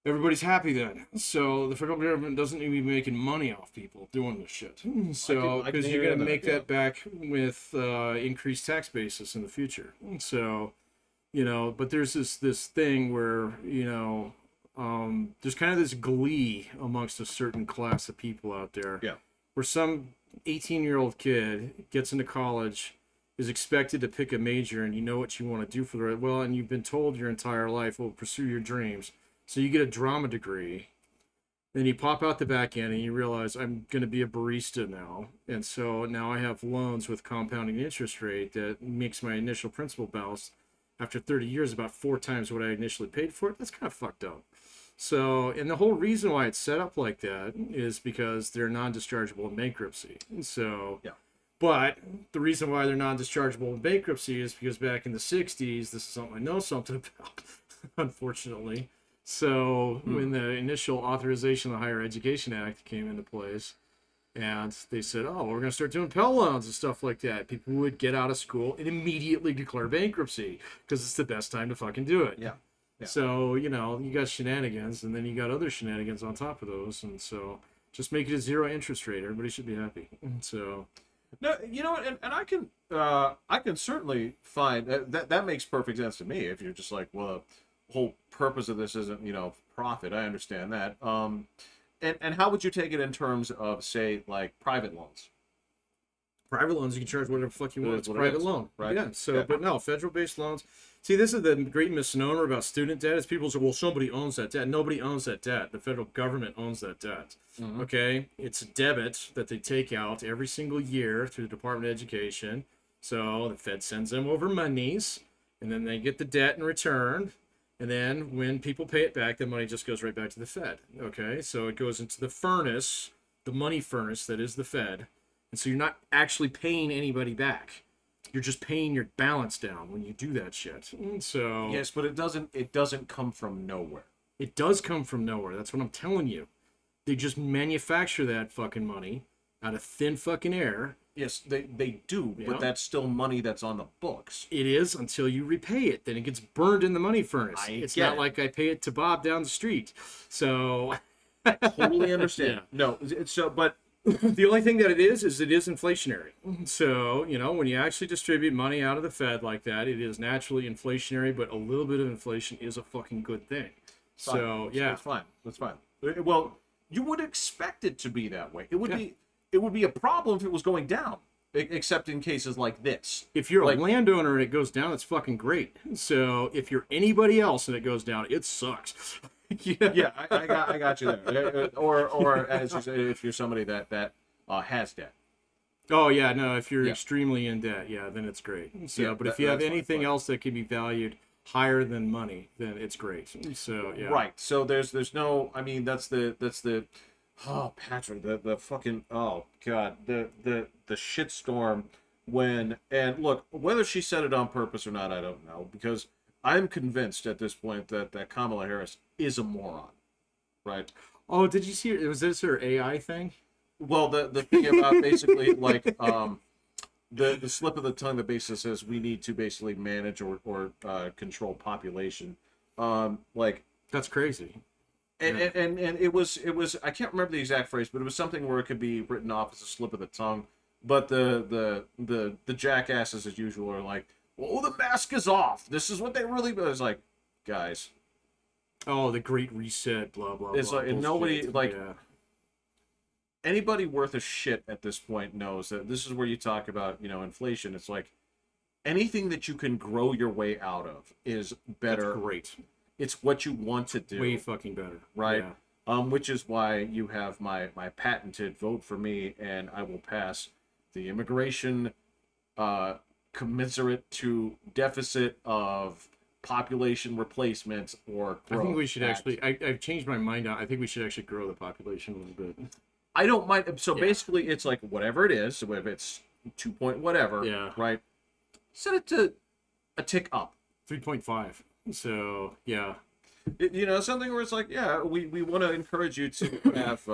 everybody's happy then. So the federal government doesn't even be making money off people doing this shit. So I can because you're hear gonna that, make yeah. that back with increased tax basis in the future. So you know, but there's this thing where, you know, there's kind of this glee amongst a certain class of people out there. Yeah. Where some 18-year-old kid gets into college, is expected to pick a major, and you know what you want to do for the right, well, and you've been told your entire life, well, pursue your dreams. So you get a drama degree, then you pop out the back end and you realize I'm going to be a barista now. And so now I have loans with compounding interest rate that makes my initial principal balance after 30 years about 4 times what I initially paid for it. That's kind of fucked up. So, and the whole reason why it's set up like that is because they're non-dischargeable in bankruptcy. So, Yeah. But the reason why they're non-dischargeable in bankruptcy is because back in the 60s, this is something I know something about, unfortunately. So when the initial authorization of the Higher Education Act came into place, and they said, oh, we're going to start doing Pell loans and stuff like that, people would get out of school and immediately declare bankruptcy because it's the best time to fucking do it. Yeah. Yeah. So, you know, you got shenanigans, and then you got other shenanigans on top of those. And so just make it a 0 interest rate. Everybody should be happy. So... No, you know, and I can certainly find that makes perfect sense to me. If you're just like, well, the whole purpose of this isn't, you know, profit. I understand that. And how would you take it in terms of, say, like private loans? Private loans, you can charge whatever the fuck you want. It's a private loan, right? Yeah. So, but no, federal-based loans. See, this is the great misnomer about student debt. Is people say, well, somebody owns that debt. Nobody owns that debt. The federal government owns that debt. Mm-hmm. Okay, it's a debit that they take out every single year through the Department of Education. So the Fed sends them over monies, and then they get the debt in return. And then when people pay it back, the money just goes right back to the Fed. Okay, so it goes into the furnace, the money furnace that is the Fed. And so you're not actually paying anybody back. You're just paying your balance down when you do that shit. And so yes, but it doesn't come from nowhere. It does come from nowhere. That's what I'm telling you. They just manufacture that fucking money out of thin fucking air. Yes, they do, but that's still money that's on the books. It is until you repay it. Then it gets burned in the money furnace. It's not like I pay it to Bob down the street. So I totally understand. Yeah. No, but the only thing that it is inflationary. So, you know, when you actually distribute money out of the Fed like that, it is naturally inflationary, but a little bit of inflation is a fucking good thing. Fine. So, yeah. That's fine. Well, you would expect it to be that way. It would be a problem if it was going down, except in cases like this. If you're a landowner and it goes down, it's fucking great. So, if you're anybody else and it goes down, it sucks. Yeah, I got you there. Or as you say, if you're somebody that has debt. Oh yeah, no. If you're extremely in debt, then it's great. So, but if you have anything else that can be valued higher than money, then it's great. So yeah. Right. So there's no. I mean, that's the. Oh, Patrick, the fucking. Oh God, the shitstorm when, and look, whether she said it on purpose or not, I don't know, because I'm convinced at this point that Kamala Harris is a moron, right? Oh, did you see? Was this her AI thing? Well, the thing about basically like the slip of the tongue that basically says we need to basically manage or control population, like that's crazy. And it was I can't remember the exact phrase, but it was something where it could be written off as a slip of the tongue. But the jackasses as usual are like, well, the mask is off. This is what they really. But it's like, guys. Oh, the Great Reset, blah blah. It's blah, like, and nobody like. Yeah. Anybody worth a shit at this point knows that this is where you talk about, you know, inflation. It's like anything that you can grow your way out of is better. That's great. It's what you want to do. Way fucking better. Right? Yeah. Which is why you have my patented vote for me, and I will pass the immigration commensurate to deficit of population replacement or growth. I think we should actually, I've changed my mind now. I think we should actually grow the population a little bit. I don't mind. So basically, it's like whatever it is, so if it's 2 point whatever, right? Set it to a tick up. 3.5. So, yeah. You know, something where it's like, yeah, we want to encourage you to have,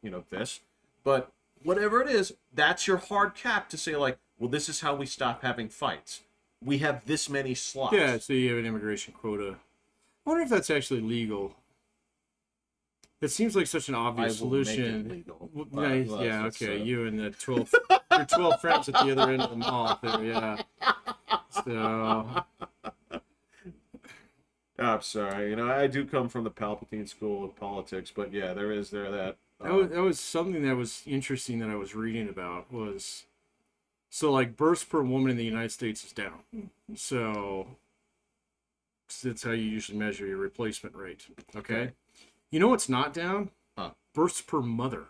you know, this. But whatever it is, that's your hard cap to say, like, well, this is how we stop having fights. We have this many slots. Yeah, so you have an immigration quota. I wonder if that's actually legal. It seems like such an obvious solution. Yeah, okay. You and the 12, your 12 friends at the other end of the mall there, yeah. So, I'm sorry. You know, I do come from the Palpatine school of politics, but yeah, there that. That was something that was interesting that I was reading about was so like births per woman in the United States is down. So that's how you usually measure your replacement rate. Okay. You know what's not down? Huh. Births per mother.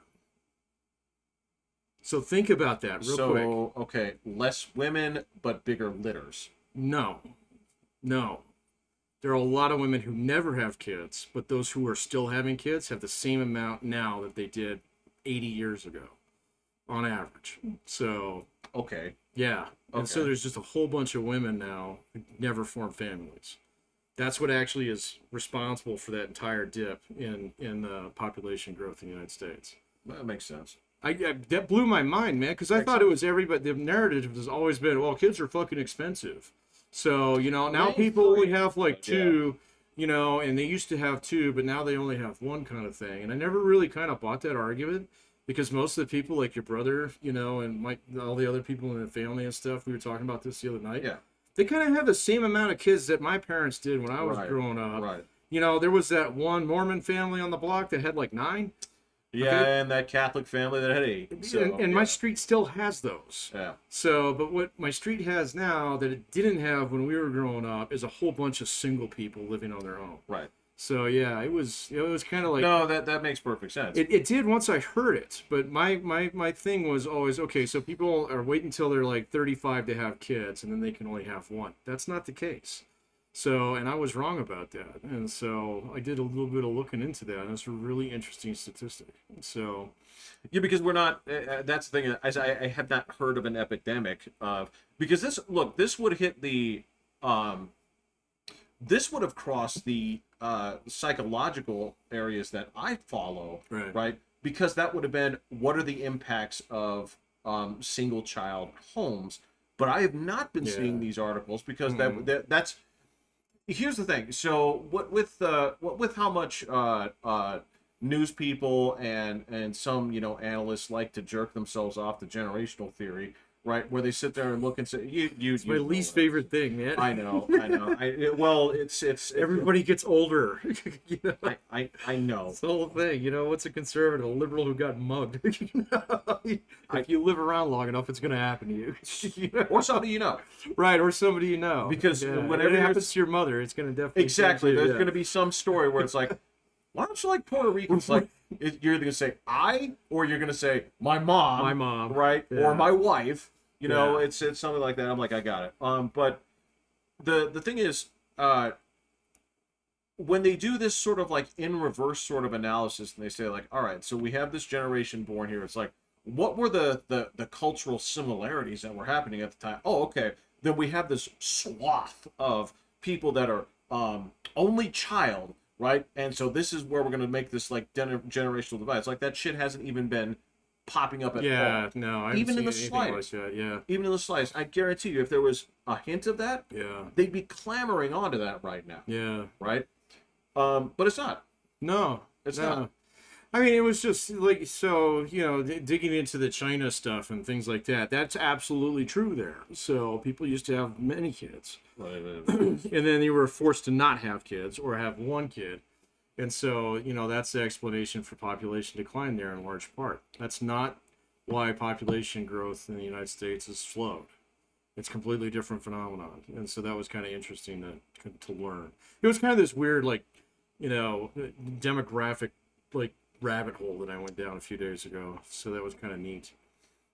So think about that real quick. Okay, less women but bigger litters. No. No. There are a lot of women who never have kids, but those who are still having kids have the same amount now that they did 80 years ago on average. So, okay. Yeah. And so there's just a whole bunch of women now who never form families. That's what actually is responsible for that entire dip in population growth in the United States. That makes sense. That blew my mind, man, because I thought it was everybody. The narrative has always been, well, kids are fucking expensive. So, you know, now people only have like two, you know, and they used to have two, but now they only have one kind of thing. And I never really kind of bought that argument because most of the people, like your brother, you know, and all the other people in the family and stuff, we were talking about this the other night. Yeah. They kind of have the same amount of kids that my parents did when I was growing up. Right. You know, there was that one Mormon family on the block that had like 9. Yeah, okay. And that Catholic family that had 8. So, and my street still has those. Yeah. So, but what my street has now that it didn't have when we were growing up is a whole bunch of single people living on their own. Right. So yeah, it was kind of like no, that makes perfect sense. It did once I heard it, but my thing was always okay. So people are waiting until they're like 35 to have kids, and then they can only have one. That's not the case. So, and I was wrong about that. And so I did a little bit of looking into that. And it's a really interesting statistic. So, yeah, because we're not, that's the thing, I have not heard of an epidemic of, because this would hit the, this would have crossed the psychological areas that I follow, right? Because that would have been, what are the impacts of single child homes? But I have not been seeing these articles because that's, here's the thing. So what with how much news people and some, you know, analysts like to jerk themselves off the generational theory, right? Where they sit there and look and say, it's my least favorite thing, man. I know. It's everybody gets older. You know? I know. It's the whole thing. You know, what's a conservative? A liberal who got mugged. You know? If you live around long enough, it's going to happen to you. You know? Or somebody you know. Right, or somebody you know. Because whenever it happens to your mother, it's going to definitely... Exactly. There's going to be some story where it's like, why don't you like Puerto Ricans? Like, you're either going to say I, or you're going to say my mom. My mom. Right? Yeah. Or my wife. You know, it's something like that. I'm like, I got it. But the thing is, when they do this sort of like in reverse sort of analysis, and they say like, all right, so we have this generation born here. It's like, what were the cultural similarities that were happening at the time? Oh, okay. Then we have this swath of people that are only child, right? And so this is where we're going to make this like generational divide. It's like that shit hasn't even been popping up at all. Yeah, no, I even in the slightest. Like that, yeah. Even in the slightest. I guarantee you, if there was a hint of that, they'd be clamoring onto that right now. Yeah. Right? But it's not. No. It's not. I mean, it was just like, so, you know, digging into the China stuff and things like that, that's absolutely true there. So people used to have many kids. Right. And then they were forced to not have kids or have one kid. And so, you know, that's the explanation for population decline there in large part. That's not why population growth in the United States has slowed. It's a completely different phenomenon. And so that was kind of interesting to learn. It was kind of this weird, like, you know, demographic, like, rabbit hole that I went down a few days ago. So that was kind of neat.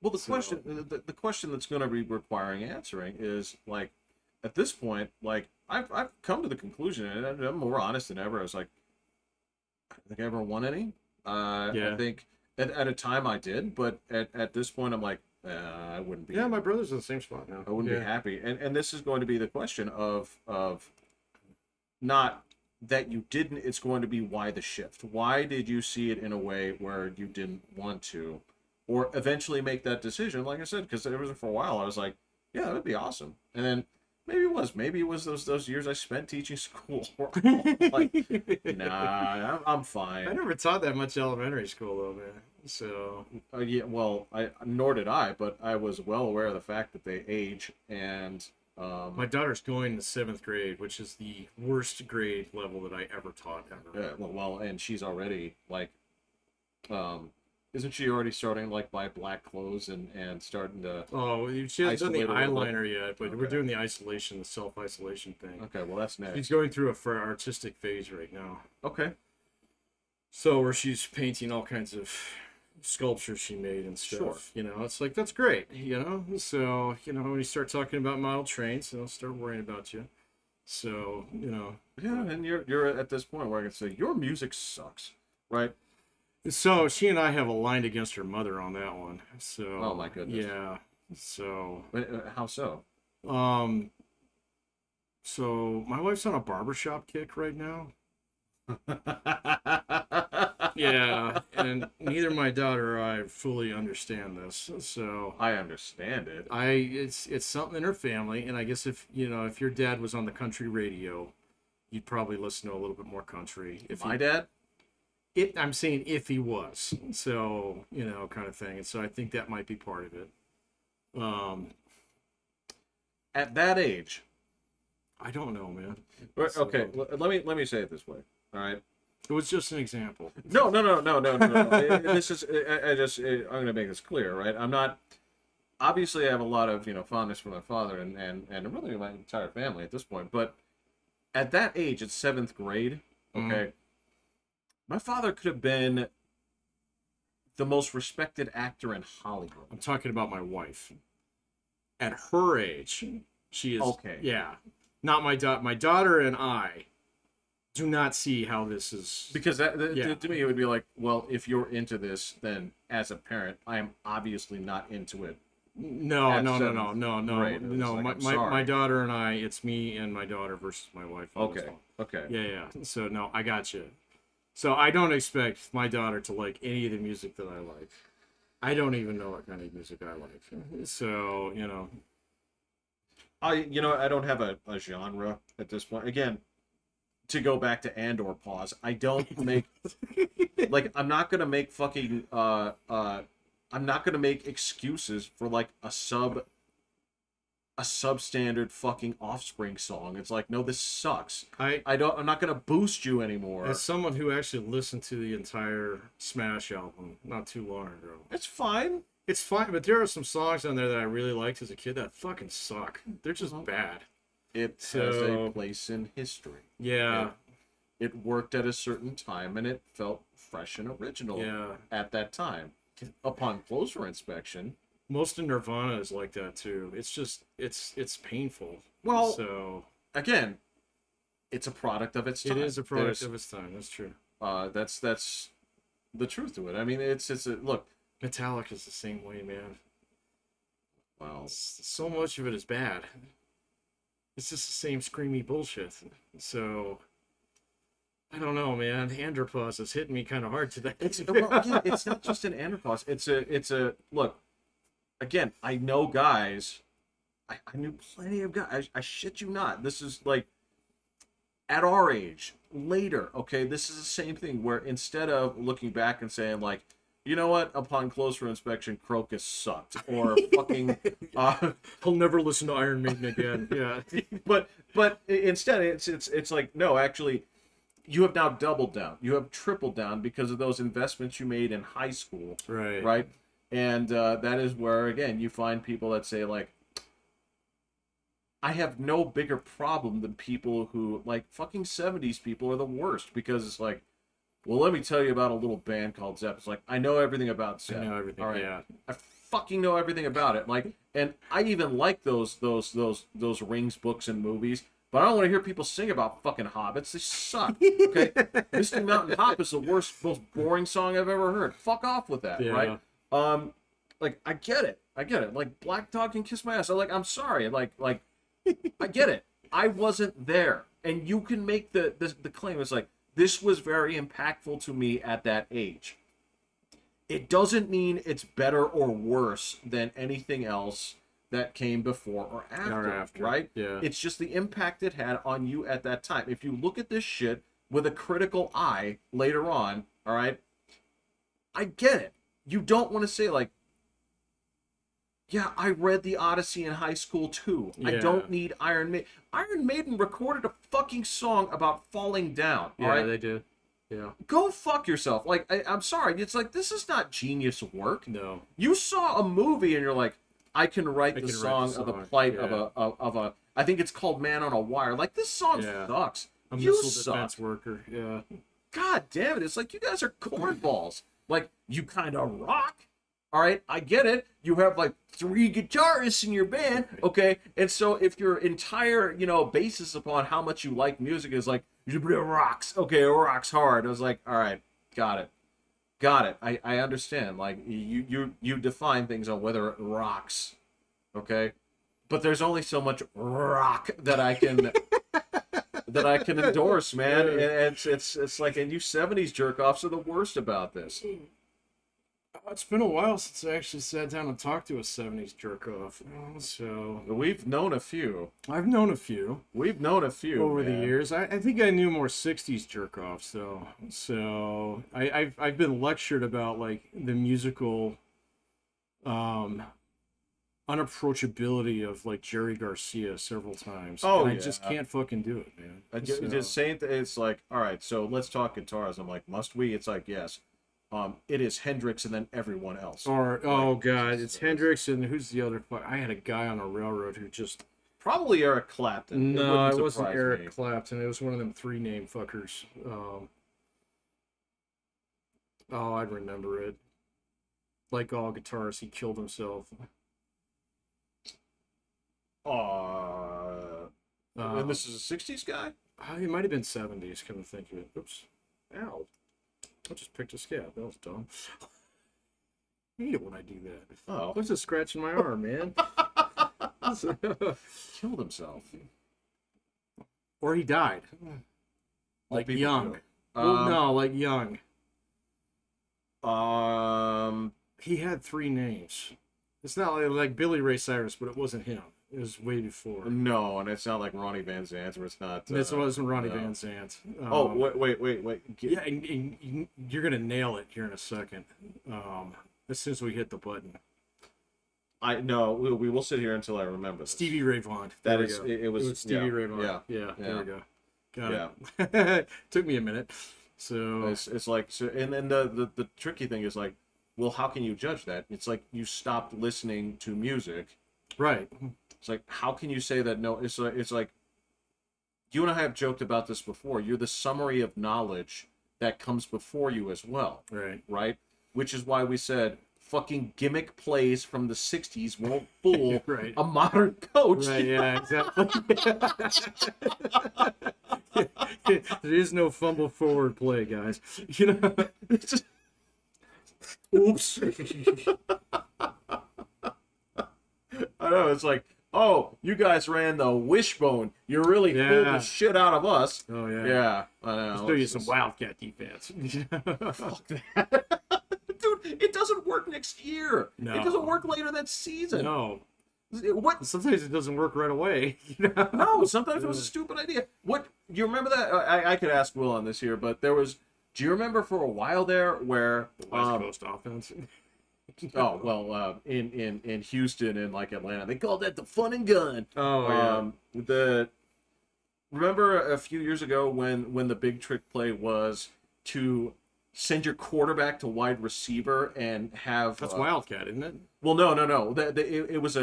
Well, the question that's going to be requiring answering is, like, at this point, like, I've come to the conclusion, and I'm more honest than ever. I was like, I don't think I ever won any. I think at a time I did, but at this point I'm like, I wouldn't be. Yeah, my brother's in the same spot now. I wouldn't be happy. And this is going to be the question of not that you didn't, it's going to be why the shift. Why did you see it in a way where you didn't want to, or eventually make that decision? Like I said, because it was for a while, I was like, yeah, that would be awesome. And then maybe it was those years I spent teaching school. Like, nah, I'm fine. I never taught that much elementary school though, man. So yeah, well, nor did I, but I was well aware of the fact that they age, and My daughter's going to 7th grade, which is the worst grade level that I ever taught ever. Yeah, well, and she's already like, isn't she already starting to, like, buy black clothes and starting to? Oh, she hasn't done the Isolate a little bit. eyeliner yet, but we're doing the isolation, the self-isolation thing. Okay, well, that's next. She's going through a for artistic phase right now. Okay. So where she's painting all kinds of sculptures she made and stuff. Sure. You know, it's like, that's great, you know? So, you know, when you start talking about model trains, they'll start worrying about you. So, you know. Yeah, and you're at this point where I can say your music sucks, right? So she and I have aligned against her mother on that one. So Oh my goodness. Yeah. So How so? So my wife's on a barbershop kick right now. Yeah, and neither my daughter or I fully understand this. So I understand it. it's something in her family, and I guess if you know if your dad was on the country radio, you'd probably listen to a little bit more country. If My dad? I'm saying if he was, so you know, kind of thing. And so I think that might be part of it. At that age. I don't know, man. Okay, let me say it this way. All right. It was just an example. No. This is I'm gonna make this clear, right? I'm not. Obviously, I have a lot of fondness for my father and really my entire family at this point. But at that age, it's 7th grade. Okay, my father could have been the most respected actor in Hollywood. I'm talking about my wife. At her age, she is okay. Yeah, not my daughter. My daughter and I do not see how this is, because to me it would be like, well, if you're into this, then as a parent, I am obviously not into it. No. Right. My daughter and I, it's me and my daughter versus my wife. Okay. Okay. Yeah. So no, I got you. So I don't expect my daughter to like any of the music that I like. I don't even know what kind of music I like. So I don't have a genre at this point. Again, to go back to Andorpause, I don't make like I'm not gonna make fucking I'm not gonna make excuses for like a substandard fucking Offspring song. It's like, no, this sucks. I'm not gonna boost you anymore. As someone who actually listened to the entire Smash album not too long ago, it's fine. It's fine, but there are some songs on there that I really liked as a kid that fucking suck. They're just bad. It has a place in history. Yeah. It worked at a certain time, and it felt fresh and original at that time. Upon closer inspection, most of Nirvana is like that too. It's just it's painful. Well, so again, it's a product of its time. It is a product of its time. That's true. That's the truth to it. I mean, it's a look. Metallica's the same way, man. Well, so much of it is bad. It's just the same screamy bullshit. So I don't know, man. Andorpause is hitting me kind of hard today. It's not just an Andorpause. It's a look. Again, I know guys. I knew plenty of guys. I shit you not. This is like at our age, later. Okay, this is the same thing where instead of looking back and saying like, you know what? Upon closer inspection, Crocus sucked, or fucking. I'll never listen to Iron Maiden again. Yeah, but instead, it's like, no, actually, you have now doubled down. You have tripled down because of those investments you made in high school. Right. Right. And that is where again you find people that say like, I have no bigger problem than people who like fucking 70s people are the worst because it's like. Well, let me tell you about a little band called Zepp. It's like, I know everything about Zepp. I know everything. All right. Yeah. I fucking know everything about it. Like, and I even like those Rings books and movies, but I don't want to hear people sing about fucking hobbits. They suck. Okay. Misty Mountain Hop is the worst, most boring song I've ever heard. Fuck off with that, right? Like, I get it. Like, Black Dog can kiss my ass. I'm sorry. Like, I get it. I wasn't there. And you can make the claim. It's like, this was very impactful to me at that age. It doesn't mean it's better or worse than anything else that came before or after, right? Yeah. It's just the impact it had on you at that time. If you look at this shit with a critical eye later on, all right, I get it. You don't want to say like, Yeah, I read the Odyssey in high school too. I Yeah. don't need Iron Maiden. Iron Maiden recorded a fucking song about falling down. Yeah, all right? they did. Yeah. Go fuck yourself. Like, I'm sorry. It's like, this is not genius work. No. You saw a movie and you're like, I can write the song of the plight of a. I think it's called "Man on a Wire." Like, this song sucks. A You missile defense suck. worker. Yeah. God damn it! It's like you guys are cornballs. Like, you kind of rock. All right, I get it. You have like 3 guitarists in your band, okay? And so if your entire, basis upon how much you like music is like, it rocks, okay, it rocks hard. I was like, all right, got it. I understand. Like, you define things on whether it rocks, okay? But there's only so much rock that I can endorse, man. And it's like, and you 70s jerk-offs are the worst about this. It's been a while since I actually sat down and talked to a 70s jerk off. So We've known a few. I've known a few. man. Over the years. I think I knew more 60s jerk offs though. So I've been lectured about like the musical unapproachability of like Jerry Garcia several times. Oh, and I just can't fucking do it, man. Just saying it's like, all right, so let's talk guitars. I'm like, must we? It's like, yes. It is Hendrix and then everyone else. Or oh god, it's Hendrix and who's the other? I had a guy on a railroad who just Probably Eric Clapton. no, it wasn't surprise Eric me. Clapton. It was one of them 3-name fuckers. Oh, I'd remember it. Like all guitarists, he killed himself. And this is a 60s guy? It might have been 70s. Come to think of it. Oops. Ow. I just picked a scab. That was dumb. I hate it when I do that. Oh. What's just scratching my arm, man? Killed himself. Or he died. Like people young. do. Well, no, like young. Um, He had 3 names. It's not like Billy Ray Cyrus, but it wasn't him. It was way before. no, and it's not like Ronnie Van Zant, or it's not. This wasn't Ronnie no. Van Zant. Oh, wait. Yeah, and you're gonna nail it here in a second. As soon as we hit the button. No, we will sit here until I remember this. Stevie Ray Vaughan. That There is, we go. it was Stevie Ray Vaughan. Yeah. There we go. Yeah. Got it. Took me a minute. So It's like, so, and then the tricky thing is like, well, how can you judge that? It's like you stopped listening to music. right. It's like, how can you say that? No, it's like you and I have joked about this before. You're the summary of knowledge that comes before you as well, Right. right? Which is why we said fucking gimmick plays from the 60s won't fool Right. a modern coach. Right, yeah, exactly. There is no fumble forward play, guys. It's just, Oops. I know, it's like, oh, you guys ran the wishbone. You really pulled the shit out of us. Oh, yeah. Yeah, I know. Let's do you some Wildcat defense. Fuck that. Dude, it doesn't work next year. No. It doesn't work later that season. No. What? Sometimes it doesn't work right away. No, sometimes it was a stupid idea. What? You remember that? I could ask Will on this here, but there was. Do you remember for a while there where West Coast offense. oh well, in Houston and like Atlanta, they called that the fun and gun. Oh yeah. Remember a few years ago when the big trick play was to send your quarterback to wide receiver and have That's Wildcat, isn't it? well, no. It was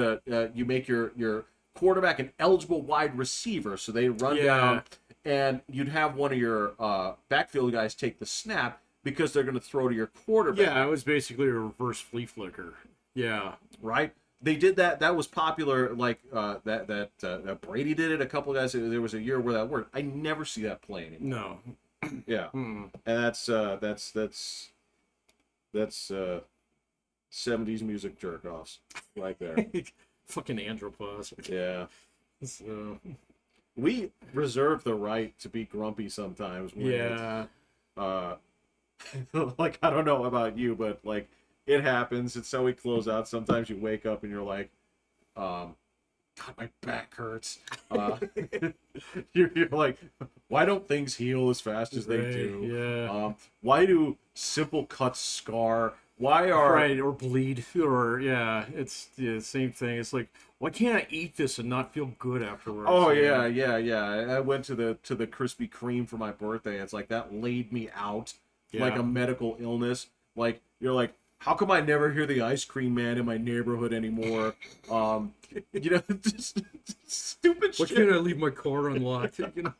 you make your quarterback an eligible wide receiver, so they run down, and you'd have one of your backfield guys take the snap because they're going to throw to your quarterback. Yeah, it was basically a reverse flea flicker. Yeah. Right. They did that. That was popular. Like that Brady did it. A couple of guys. There was a year where that worked. I never see that play anymore. No. Yeah. Mm. And that's 70s music jerk offs right there. Fucking Andropause. Yeah. So, We reserve the right to be grumpy sometimes. When yeah. like, I don't know about you, but like it happens. It's how we close out. Sometimes you wake up and you're like, God, my back hurts. You're like, why don't things heal as fast as they do? Yeah. Why do simple cuts scar Why are right, or bleed, or yeah, it's the same thing. It's like, why can't I eat this and not feel good afterwards? Oh You know? yeah. I went to the Krispy Kreme for my birthday. It's like that laid me out like Yeah. a medical illness. Like you're like, how come I never hear the ice cream man in my neighborhood anymore? You know, just stupid Why shit. can't I leave my car unlocked? You know,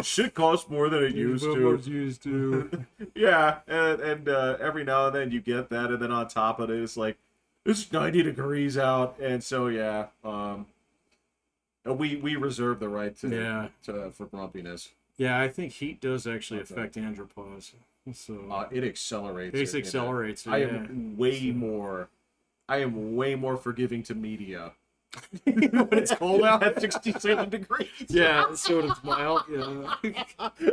Shit costs more than it used What I to. was used to. Yeah, and every now and then you get that, and then on top of it, it's like it's 90 degrees out, and so yeah, we reserve the right for grumpiness. Yeah, I think heat does actually affect andropause. So It accelerates. it accelerates it. I am way more forgiving to media when it's cold out at 67 degrees. Yeah, so it's mild. Yeah.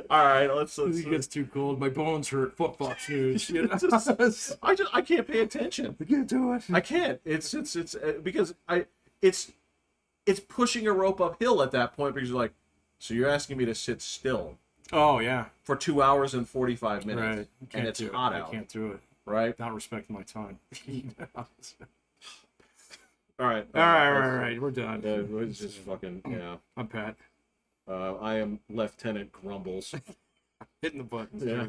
All right, let's It gets too cold. My bones hurt. Footbox news. You know? I can't pay attention. I can't do it. I can't. It's because it's pushing a rope uphill at that point because you're like, so you're asking me to sit still Oh yeah. for 2 hours and 45 minutes, Right. and it's hot out, I can't do it. right? Not respecting my time. All right, All right. We're done. It's just fucking yeah. I'm Pat. I am Lieutenant Grumbles. Hitting the buttons. Yeah.